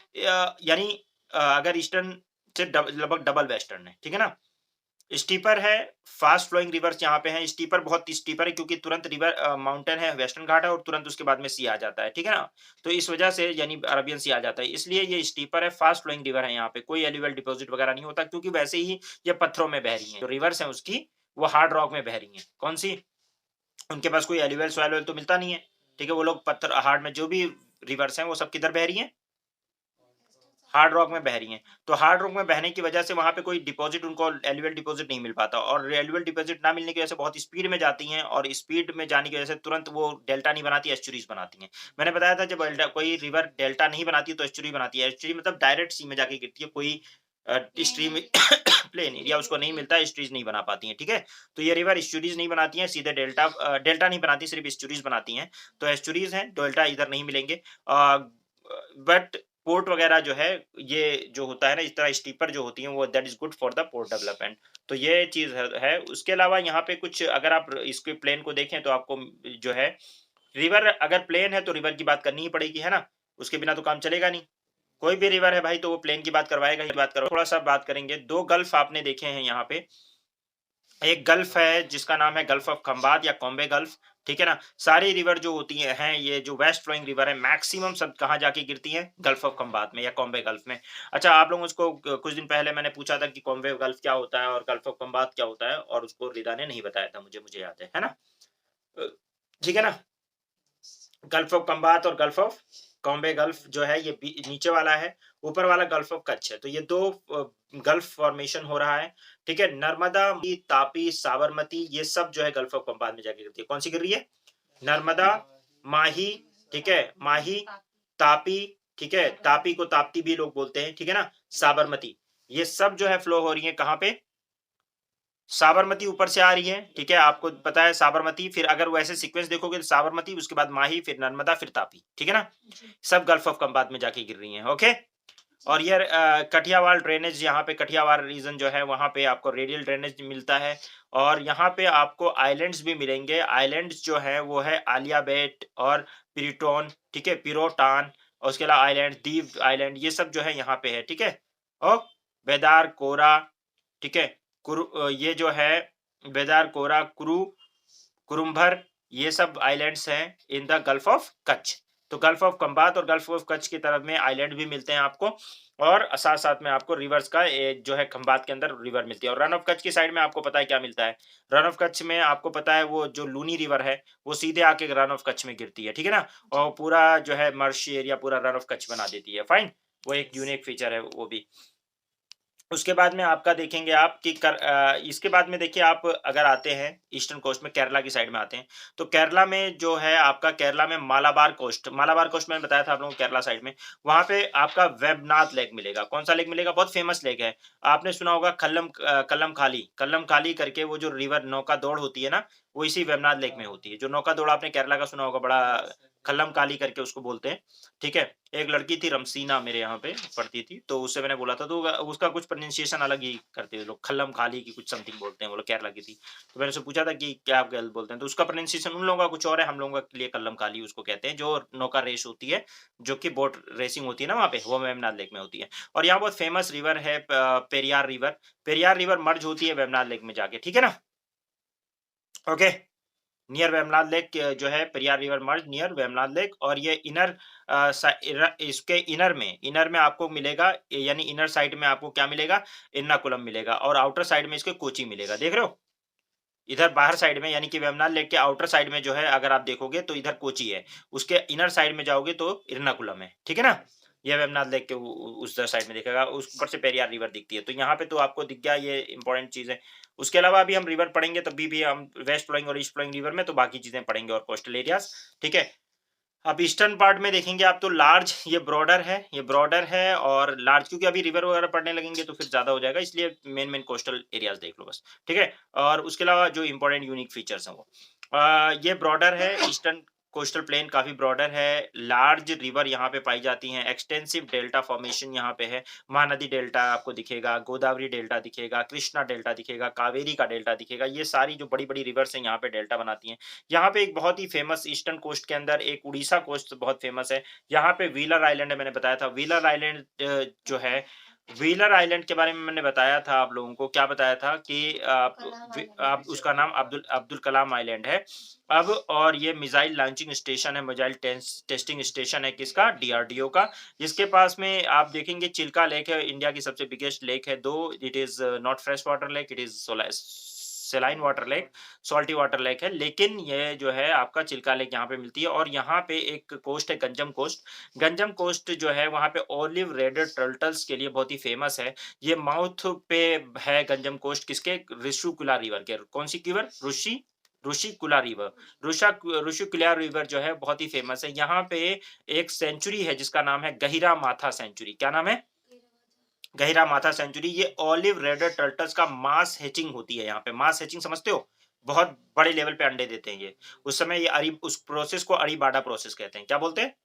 यानी अगर ईस्टर्न से लगभग डबल वेस्टर्न है। ठीक है ना, स्टीपर है, फास्ट फ्लोइंग रिवर्स यहाँ पे है। स्टीपर बहुत स्टीपर है क्योंकि तुरंत रिवर माउंटेन है, वेस्टर्न घाट है और तुरंत उसके बाद में सी आ जाता है। ठीक है ना, तो इस वजह से यानी अरबियन सी आ जाता है, इसलिए ये स्टीपर है, फास्ट फ्लोइंग रिवर है। यहाँ पे कोई एल्यूवियल डिपॉजिट वगैरह नहीं होता क्योंकि वैसे ही ये पत्थरों में बह रही है, जो रिवर्स है उसकी वो हार्ड रॉक में बह रही है। कौन सी, उनके पास कोई एलिवेल सॉइल तो मिलता नहीं है। ठीक है, वो लोग पत्थर हार्ड में जो भी रिवर्स हैं वो सब किधर बह रही हैं, हार्ड रॉक में बह रही हैं। तो हार्ड रॉक में बहने की वजह से वहां पे कोई डिपॉजिट, उनको एलिवेल डिपॉजिट नहीं मिल पाता और एलिवेल डिपॉजिट ना मिलने की वजह से बहुत स्पीड में जाती हैं और स्पीड में जाने की वजह से तुरंत वो डेल्टा नहीं बनाती, एस्चुरीज बनाती हैं। मैंने बताया था जब कोई रिवर डेल्टा नहीं बनाती तो एस्चुरी बनाती है। एस्चुरी मतलब डायरेक्ट सी में जाके गिरती है, कोई स्ट्रीम प्लेन एरिया उसको नहीं मिलता, एस्चुरीज नहीं बना पाती हैं। ठीक है, तो ये रिवर एस्चुरीज नहीं बनाती हैं, सीधे डेल्टा नहीं बनाती, सिर्फ एस्चुरीज बनाती हैं। तो एस्चुरीज हैं, डेल्टा इधर नहीं मिलेंगे। बट पोर्ट वगैरह जो है, ये जो होता है ना इस तरह स्टीपर जो होती हैं वो that is good for the port development. तो ये चीज है। उसके अलावा यहाँ पे कुछ अगर आप इसके प्लेन को देखें तो आपको जो है रिवर, अगर प्लेन है तो रिवर की बात करनी ही पड़ेगी, है ना, उसके बिना तो काम चलेगा नहीं। कोई भी रिवर है भाई तो वो प्लेन की बात करवाएगा ही। बात करो, थोड़ा सा बात करेंगे। दो गल्फ आपने देखे हैं यहाँ पे, एक गल्फ है जिसका नाम है गल्फ ऑफ खंबात या कॉम्बे गल्फ। ठीक है ना, सारी रिवर जो होती हैं ये जो वेस्ट फ्लोइंग रिवर है मैक्सिमम सब कहाँ जाके गिरती हैं, गल्फ ऑफ खंबात में या कॉम्बे गल्फ में। अच्छा, आप लोगों को कुछ दिन पहले मैंने पूछा था कि कॉम्बे गल्फ क्या होता है और गल्फ ऑफ खंबात क्या होता है, और उसको रिदा ने नहीं बताया था, मुझे याद है ना। ठीक है ना, गल्फ ऑफ कंबात और गल्फ ऑफ कॉम्बे गल्फ जो है ये नीचे वाला है, ऊपर वाला गल्फ ऑफ कच्छ है। तो ये दो गल्फ फॉर्मेशन हो रहा है। ठीक है, नर्मदा, तापी, साबरमती ये सब जो है गल्फ ऑफ कंबात में जाके गिरती है। कौन सी गिर रही है, नर्मदा, माही, ठीक है, माही, तापी, ठीक है, तापी को ताप्ती भी लोग बोलते हैं। ठीक है ना, साबरमती, ये सब जो है फ्लो हो रही है कहाँ पे, साबरमती ऊपर से आ रही है। ठीक है, आपको पता है साबरमती, फिर अगर वैसे सीक्वेंस देखोगे तो साबरमती, उसके बाद माही, फिर नर्मदा, फिर तापी। ठीक है ना, सब गल्फ ऑफ कंबात में जाके गिर रही हैं। ओके, और ये कठियावाड़ ड्रेनेज, यहाँ पे कठियावाड़ रीजन जो है वहां पे आपको रेडियल ड्रेनेज मिलता है और यहाँ पे आपको आइलैंड्स भी मिलेंगे। आइलैंड्स जो है वो है आलिया बेट और पिरिटोन, ठीक है, पिरोटान, और उसके अलावा आइलैंड, दीव आइलैंड, ये सब जो है यहाँ पे है। ठीक है, और बेदार कोरा, ठीक है, ये जो है बेदार कोरा, कुरुम्भर, ये सब आइलैंड्स हैं in the gulf of Kutch. तो गल्फ ऑफ कंबात और गल्फ ऑफ कच्छ की तरफ में आइलैंड भी मिलते हैं आपको, और साथ साथ में आपको रिवर्स का जो है खंबात के अंदर रिवर मिलती है। और रन ऑफ कच्छ की साइड में आपको पता है क्या मिलता है, रन ऑफ कच्छ में आपको पता है वो जो लूनी रिवर है वो सीधे आके रन ऑफ कच्छ में गिरती है। ठीक है ना, और पूरा जो है मर्शी एरिया पूरा रन ऑफ कच्छ बना देती है। फाइन, वो एक यूनिक फीचर है वो भी। उसके बाद में आपका देखेंगे आप कि इसके बाद में देखिए आप अगर आते हैं ईस्टर्न कोस्ट में, केरला की साइड में आते हैं, तो केरला में जो है आपका, केरला में मालाबार कोस्ट मैंने बताया था आप लोगों को केरला साइड में, वहाँ पे आपका वेबनाथ लेक मिलेगा। कौन सा लेक मिलेगा? बहुत फेमस लेक है। आपने सुना होगा कल्लम खाली करके वो जो रिवर नौका दौड़ होती है ना, वो इसी वेबनाथ लेक में होती है। जो नौका दौड़ आपने केरला का सुना होगा, बड़ा कल्लम काली करके उसको बोलते हैं, ठीक है? एक लड़की थी रमसीना, मेरे यहाँ पे पढ़ती थी, तो उससे मैंने बोला था, तो उसका कुछ प्रोनाउंसिएशन अलग ही करते हैं लोग, खल्लम खाली की कुछ समथिंग बोलते हैं, वो लोग केरला की थी। तो मैंने उससे पूछा था कि क्या आप गलत बोलते हैं? तो उसका प्रोनाउंसिएशन उन लोगों का कुछ और है, हम लोगों के लिए कल्लम खाली उसको कहते हैं, जो नौका रेस होती है, जो कि बोट रेसिंग होती है ना वहाँ पे, वो वेम्बनाथ लेक में होती है। और यहाँ बहुत फेमस रिवर है पेरियार रिवर। पेरियार रिवर मर्ज होती है वेम्बनाथ लेक में जाके, ठीक है ना? ओके। नियर वेमनाथ लेक जो है, पेरियार रिवर मर्ज नियर वेमनाथ लेक, और ये इसके इनर में आपको मिलेगा, यानी इनर साइड में आपको क्या मिलेगा? इरनाकुलम मिलेगा, और आउटर साइड में इसके कोची मिलेगा। देख रहे हो? इधर बाहर साइड में, यानी कि वेमनाथ लेक के आउटर साइड में जो है, अगर आप देखोगे तो इधर कोची है, उसके इनर साइड में जाओगे तो इरनाकुलम है, ठीक है ना? ये वेमनाथ लेक के उस साइड में दिखेगा, उस ऊपर से पेरियार रिवर दिखती है, तो यहाँ पे तो आपको दिख गया, ये इंपॉर्टेंट चीज है। उसके अलावा अभी हम रिवर पढ़ेंगे, तभी भी हम वेस्ट फ्लोइंग और ईस्ट फ्लोइंग रिवर में तो बाकी चीजें पढ़ेंगे, और कोस्टल एरियाज, ठीक है? अब ईस्टर्न पार्ट में देखेंगे आप, तो लार्ज ये ब्रॉडर है और लार्ज, क्योंकि अभी रिवर वगैरह पढ़ने लगेंगे तो फिर ज्यादा हो जाएगा, इसलिए मेन मेन कोस्टल एरियाज देख लो बस, ठीक है? और उसके अलावा जो इंपॉर्टेंट यूनिक फीचर्स हैं वो, ये ब्रॉडर है ईस्टर्न कोस्टल प्लेन, काफी ब्रॉडर है। लार्ज रिवर यहाँ पे पाई जाती हैं, एक्सटेंसिव डेल्टा फॉर्मेशन यहाँ पे है। महानदी डेल्टा आपको दिखेगा, गोदावरी डेल्टा दिखेगा, कृष्णा डेल्टा दिखेगा, कावेरी का डेल्टा दिखेगा, ये सारी जो बड़ी बड़ी रिवर्स हैं यहाँ पे डेल्टा बनाती हैं। यहाँ पे एक बहुत ही फेमस ईस्टर्न कोस्ट के अंदर एक उड़ीसा कोस्ट बहुत फेमस है। यहाँ पे व्हीलर आइलैंड है, मैंने बताया था व्हीलर आइलैंड जो है, व्हीलर आइलैंड के बारे में मैंने बताया था आप लोगों को, क्या बताया था कि आप उसका नाम अब्दुल अब्दुल कलाम आइलैंड है। अब और ये मिसाइल लॉन्चिंग स्टेशन है, मिसाइल टेस्टिंग स्टेशन है, किसका? डीआरडीओ का। जिसके पास में आप देखेंगे चिल्का लेक है, इंडिया की सबसे बिगेस्ट लेक है, दो it is not fresh water lake, it is saline water lake, salty water lake है, लेकिन ये जो है आपका चिल्का लेक यहाँ पे मिलती है। और यहाँ पे एक कोस्ट है गंजम कोस्ट। गंजम कोस्ट जो है वहाँ पे ओलिव रेडेड टर्टल्स के लिए बहुत ही फेमस है। ये माउथ पे है गंजम कोस्ट, किसके? ऋषिकुला रिवर के। कौन सी river? Rushikulya river. Rushikulya river जो है बहुत ही फेमस है। यहाँ पे एक सेंचुरी है जिसका नाम है गहिरा माथा सेंचुरी। क्या नाम है? गहिरा माथा सेंचुरी। ये ऑलिव रेडेड टर्टल्स का मास हैचिंग होती है यहाँ पे। मास हैचिंग समझते हो? बहुत बड़े लेवल पे अंडे देते हैं ये। उस समय ये उस प्रोसेस को अरीबाडा प्रोसेस कहते हैं। क्या बोलते हैं?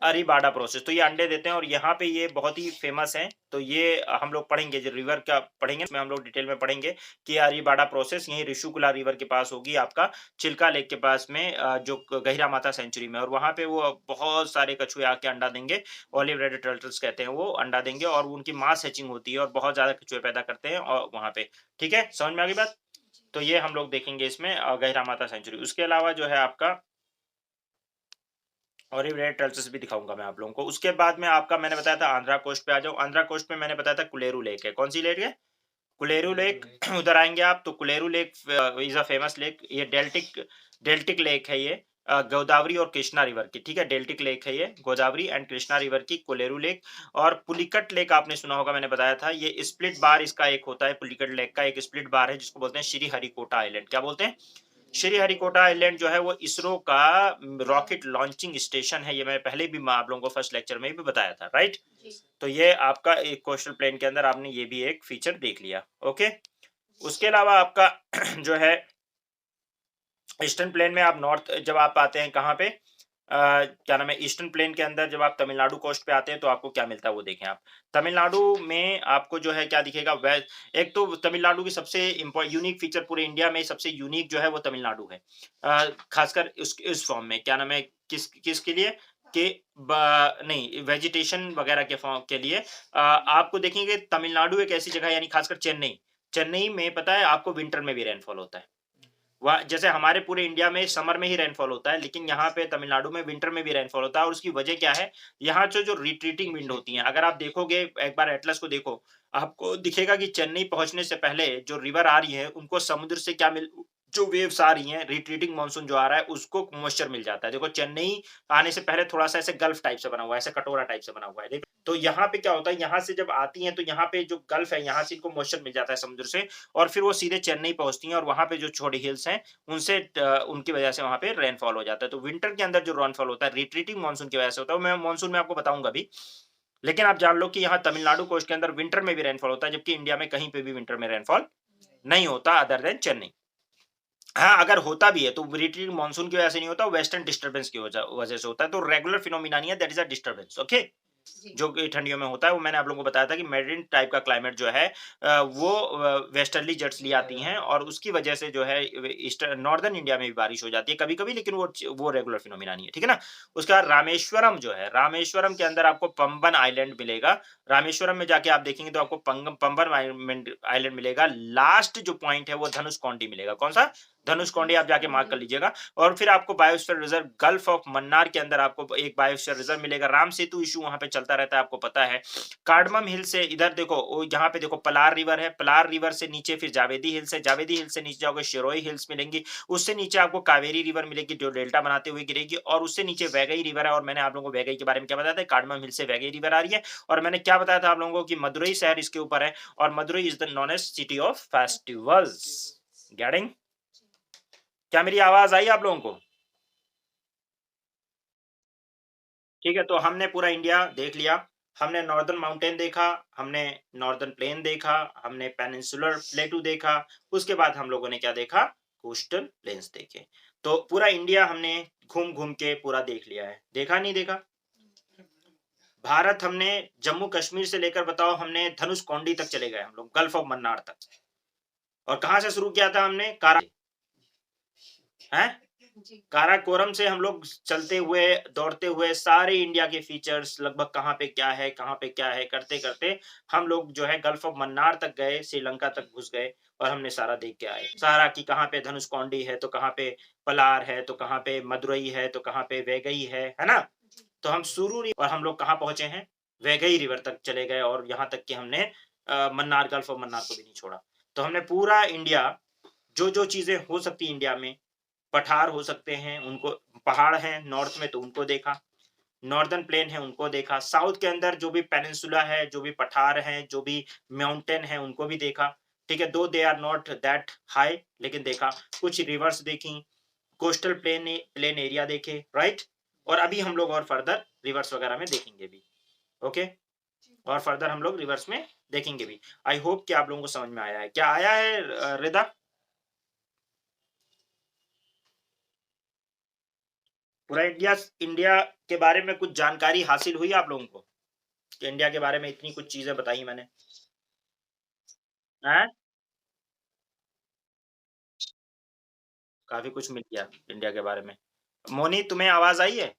अरीबाडा प्रोसेस। तो ये अंडे देते हैं और यहाँ पे ये बहुत ही फेमस हैं। तो ये हम लोग पढ़ेंगे, जो रिवर का पढ़ेंगे इसमें हम लोग डिटेल में पढ़ेंगे कि अरीबाडा प्रोसेस यही ऋषिकुला रिवर के पास होगी, आपका चिल्का लेक के पास में, जो गहिरा माता सेंचुरी में। और वहाँ पे वो बहुत सारे कछुए आके अंडा देंगे, ऑलिव रेड टर्टल्स कहते हैं, वो अंडा देंगे और उनकी मास हैचिंग होती है और बहुत ज्यादा कछुए पैदा करते हैं और वहाँ पे। ठीक है, समझ में आ गई बात? तो ये हम लोग देखेंगे इसमें गहिरा माता सेंचुरी। उसके अलावा जो है आपका और ये रेड ट्रेल्सेस भी दिखाऊंगा मैं आप लोगों को। उसके बाद में आपका मैंने बताया था आंध्रा कोस्ट पे आ जाओ। आंध्रा कोस्ट में मैंने बताया था कुलेरू लेक है। कौन सी लेक है? कुलेरू लेक। उधर आएंगे आप तो Kolleru lake is a famous lake. ये डेल्टिक डेल्टिक लेक है ये, गोदावरी और कृष्णा रिवर की। ठीक है, डेल्टिक लेक है ये, गोदावरी एंड कृष्णा रिवर की कुलेरू लेक। और पुलिकट लेक आपने सुना होगा, मैंने बताया था ये स्प्लिट बार इसका एक होता है। पुलिकट लेक का एक स्प्लिट बार है जिसको बोलते हैं श्री हरिकोटा आइलैंड। क्या बोलते हैं? श्री हरिकोटा आइलैंड जो है वो इसरो का रॉकेट लॉन्चिंग स्टेशन है। ये मैं पहले भी आप लोगों को फर्स्ट लेक्चर में भी बताया था, राइट? तो ये आपका एक कोस्टल प्लेन के अंदर आपने ये भी एक फीचर देख लिया। ओके। उसके अलावा आपका जो है ईस्टर्न प्लेन में आप नॉर्थ जब आप आते हैं कहाँ पे, क्या नाम है, ईस्टर्न प्लेन के अंदर जब आप तमिलनाडु कोस्ट पे आते हैं तो आपको क्या मिलता है वो देखें आप। तमिलनाडु में आपको जो है क्या दिखेगा, वेस्ट। एक तो तमिलनाडु की सबसे यूनिक फीचर, पूरे इंडिया में सबसे यूनिक जो है वो तमिलनाडु है। खासकर इस फॉर्म में, क्या नाम है, किसके लिए कि नहीं, वेजिटेशन वगैरह के फॉर्म के लिए। आपको देखेंगे तमिलनाडु एक ऐसी जगह है, यानी खासकर चेन्नई, चेन्नई में पता है आपको विंटर में भी रेनफॉल होता है। वह जैसे हमारे पूरे इंडिया में समर में ही रेनफॉल होता है, लेकिन यहाँ पे तमिलनाडु में विंटर में भी रेनफॉल होता है। और उसकी वजह क्या है? यहाँ जो जो रिट्रीटिंग विंड होती हैं, अगर आप देखोगे एक बार एटलस को देखो, आपको दिखेगा कि चेन्नई पहुंचने से पहले जो रिवर आ रही है उनको समुद्र से क्या जो वेव्स आ रही हैं, रिट्रीटिंग मानसून जो आ रहा है, उसको मॉइस्चर मिल जाता है। देखो चेन्नई आने से पहले थोड़ा-सा ऐसे गल्फ टाइप से बना हुआ है, ऐसे कटोरा टाइप से बना हुआ है, ठीक? तो यहाँ पे क्या होता है, यहाँ से जब आती हैं, तो यहाँ पे जो गल्फ है, यहाँ से इनको मॉइस्चर मिल जाता है समुद्र से और फिर वो सीधे चेन्नई पहुँचती हैं और वहाँ पे जो छोटी हिल्स हैं, उनसे उनकी वजह से वहाँ पे रेनफॉल हो जाता है। तो विंटर के अंदर जो रेनफॉल होता है, रिट्रीटिंग मानसून की वजह से होता है, वो मैं मानसून में आपको बताऊँगा अभी। लेकिन आप जान लो कि यहाँ तमिलनाडु कोस्ट के अंदर विंटर में भी रेनफॉल होता है, जबकि इंडिया में कहीं पे भी विंटर में रेनफॉल नहीं होता अदर देन चेन्नई। हाँ, अगर होता भी है तो रिट्रीट मानसून की वजह से नहीं होता, वेस्टर्न डिस्टर्बेंस की वजह से होता है। तो रेगुलर फिनोमिना नहीं है, that is a disturbance, okay? जो कि ठंडियों में होता है, वो मैंने आप लोगों को बताया था कि मेडिटेरेनियन टाइप का क्लाइमेट जो है वो वेस्टर्ली जेट्स ले आती हैं और उसकी वजह से जो है ईस्टर्न नॉर्दर्न इंडिया में भी बारिश हो जाती है कभी-कभी, लेकिन वो रेगुलर फिनोमिना नहीं है, ठीक है ना? उसके बाद रामेश्वरम जो है, रामेश्वरम के अंदर आपको पंबन आइलैंड मिलेगा। रामेश्वरम में जाके आप देखेंगे तो आपको पंबन आइलैंड मिलेगा। लास्ट जो पॉइंट है वो धनुषकोडी मिलेगा। कौन-सा? धनुषकोडी आप जाके मार्क कर लीजिएगा और फिर आपको biosphere reserve gulf of Mannar के अंदर आपको एक बायोस्फीयर रिजर्व मिलेगा। राम सेतु इश्यू वहाँ पे चलता रहता है, आपको पता है। कार्डमम हिल से इधर देखो, यहाँ पे देखो पलार रिवर है, पलार रिवर से नीचे फिर जावेदी हिल्स है, जावेदी हिल्स से नीचे जाओगे शिरोई हिल्स मिलेंगी, उससे नीचे आपको कावेरी रिवर मिलेगी जो डेल्टा बनाते हुए गिरेगी और उससे नीचे वैगई रिवर है और मैंने आप लोगों को वैगई के बारे में क्या बताया था, कार्डमम हिल से वैगई रिवर आ रही है और मैंने क्या बताया था आप लोगों को कि मदुरई शहर इसके ऊपर है और Madurai is the known as city of festivals. Getting? क्या मेरी आवाज आई आप लोगों को? ठीक है, तो हमने पूरा इंडिया देख लिया। हमने नॉर्दर्न माउंटेन देखा, हमने नॉर्दर्न प्लेन देखा, हमने पेनिनसुलर प्लेटू देखा, उसके बाद हम लोगों ने क्या देखा? कोस्टल प्लेन्स देखे। तो पूरा इंडिया हमने घूम-घूम के पूरा देख लिया है। देखा नहीं देखा? भारत हमने जम्मू कश्मीर से लेकर बताओ हमने धनुष कौंडी तक चले गए हम लोग, गल्फ ऑफ मन्नार तक। और कहाँ से शुरू किया था हमने? हैं? काराकोरम से हम लोग चलते हुए, दौड़ते हुए सारे इंडिया के फीचर्स लगभग कहाँ पे क्या है, कहाँ पे क्या है, करते-करते हम लोग जो है गल्फ ऑफ मन्नार तक गए, श्रीलंका तक घुस गए और हमने सारा देख के आए। सारा कि कहाँ पे धनुषकोडी है, तो कहाँ पे पलार है, तो कहाँ पे मदुरई है, तो कहाँ पे वैगई है ना? तो हम सुरूरी और हम लोग कहाँ पहुँचे हैं? वैगई रिवर तक चले गए और यहाँ तक कि हमने मन्नार गल्फ ऑफ मन्नार को भी नहीं छोड़ा। तो हमने पूरा इंडिया जो-जो चीज़ें हो सकती हैं इंडिया में पठार हो सकते हैं, उनको पहाड़ हैं नॉर्थ में तो उनको देखा, नॉर्दर्न प्लेन है उनको देखा, साउथ के अंदर जो भी पेनिनसुला है, जो भी पठार हैं, जो भी माउंटेन है उनको भी देखा, ठीक है? Though they are not that high लेकिन देखा, कुछ रिवर्स देखी, कोस्टल प्लेन एरिया देखे, राइट? और अभी हम लोग और फर्दर रिवर्स वगैरह में देखेंगे भी, ओके? और फर्दर हम लोग रिवर्स में देखेंगे भी। आई होप कि आप लोगों को समझ में आया है। क्या आया है रिदा? पूरा इंडिया के बारे में कुछ जानकारी हासिल हुई आप लोगों को? कि इंडिया के बारे में इतनी कुछ चीज़ें बताई मैंने। हैं? काफ़ी कुछ मिल गया इंडिया के बारे में। मोनी तुम्हें आवाज़ आई है?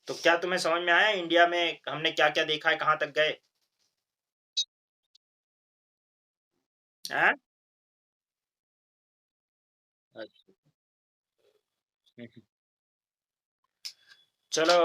तो क्या तुम्हें समझ में आया इंडिया में हमने क्या-क्या देखा है, कहाँ तक गए? हैं? अच्छा। चलो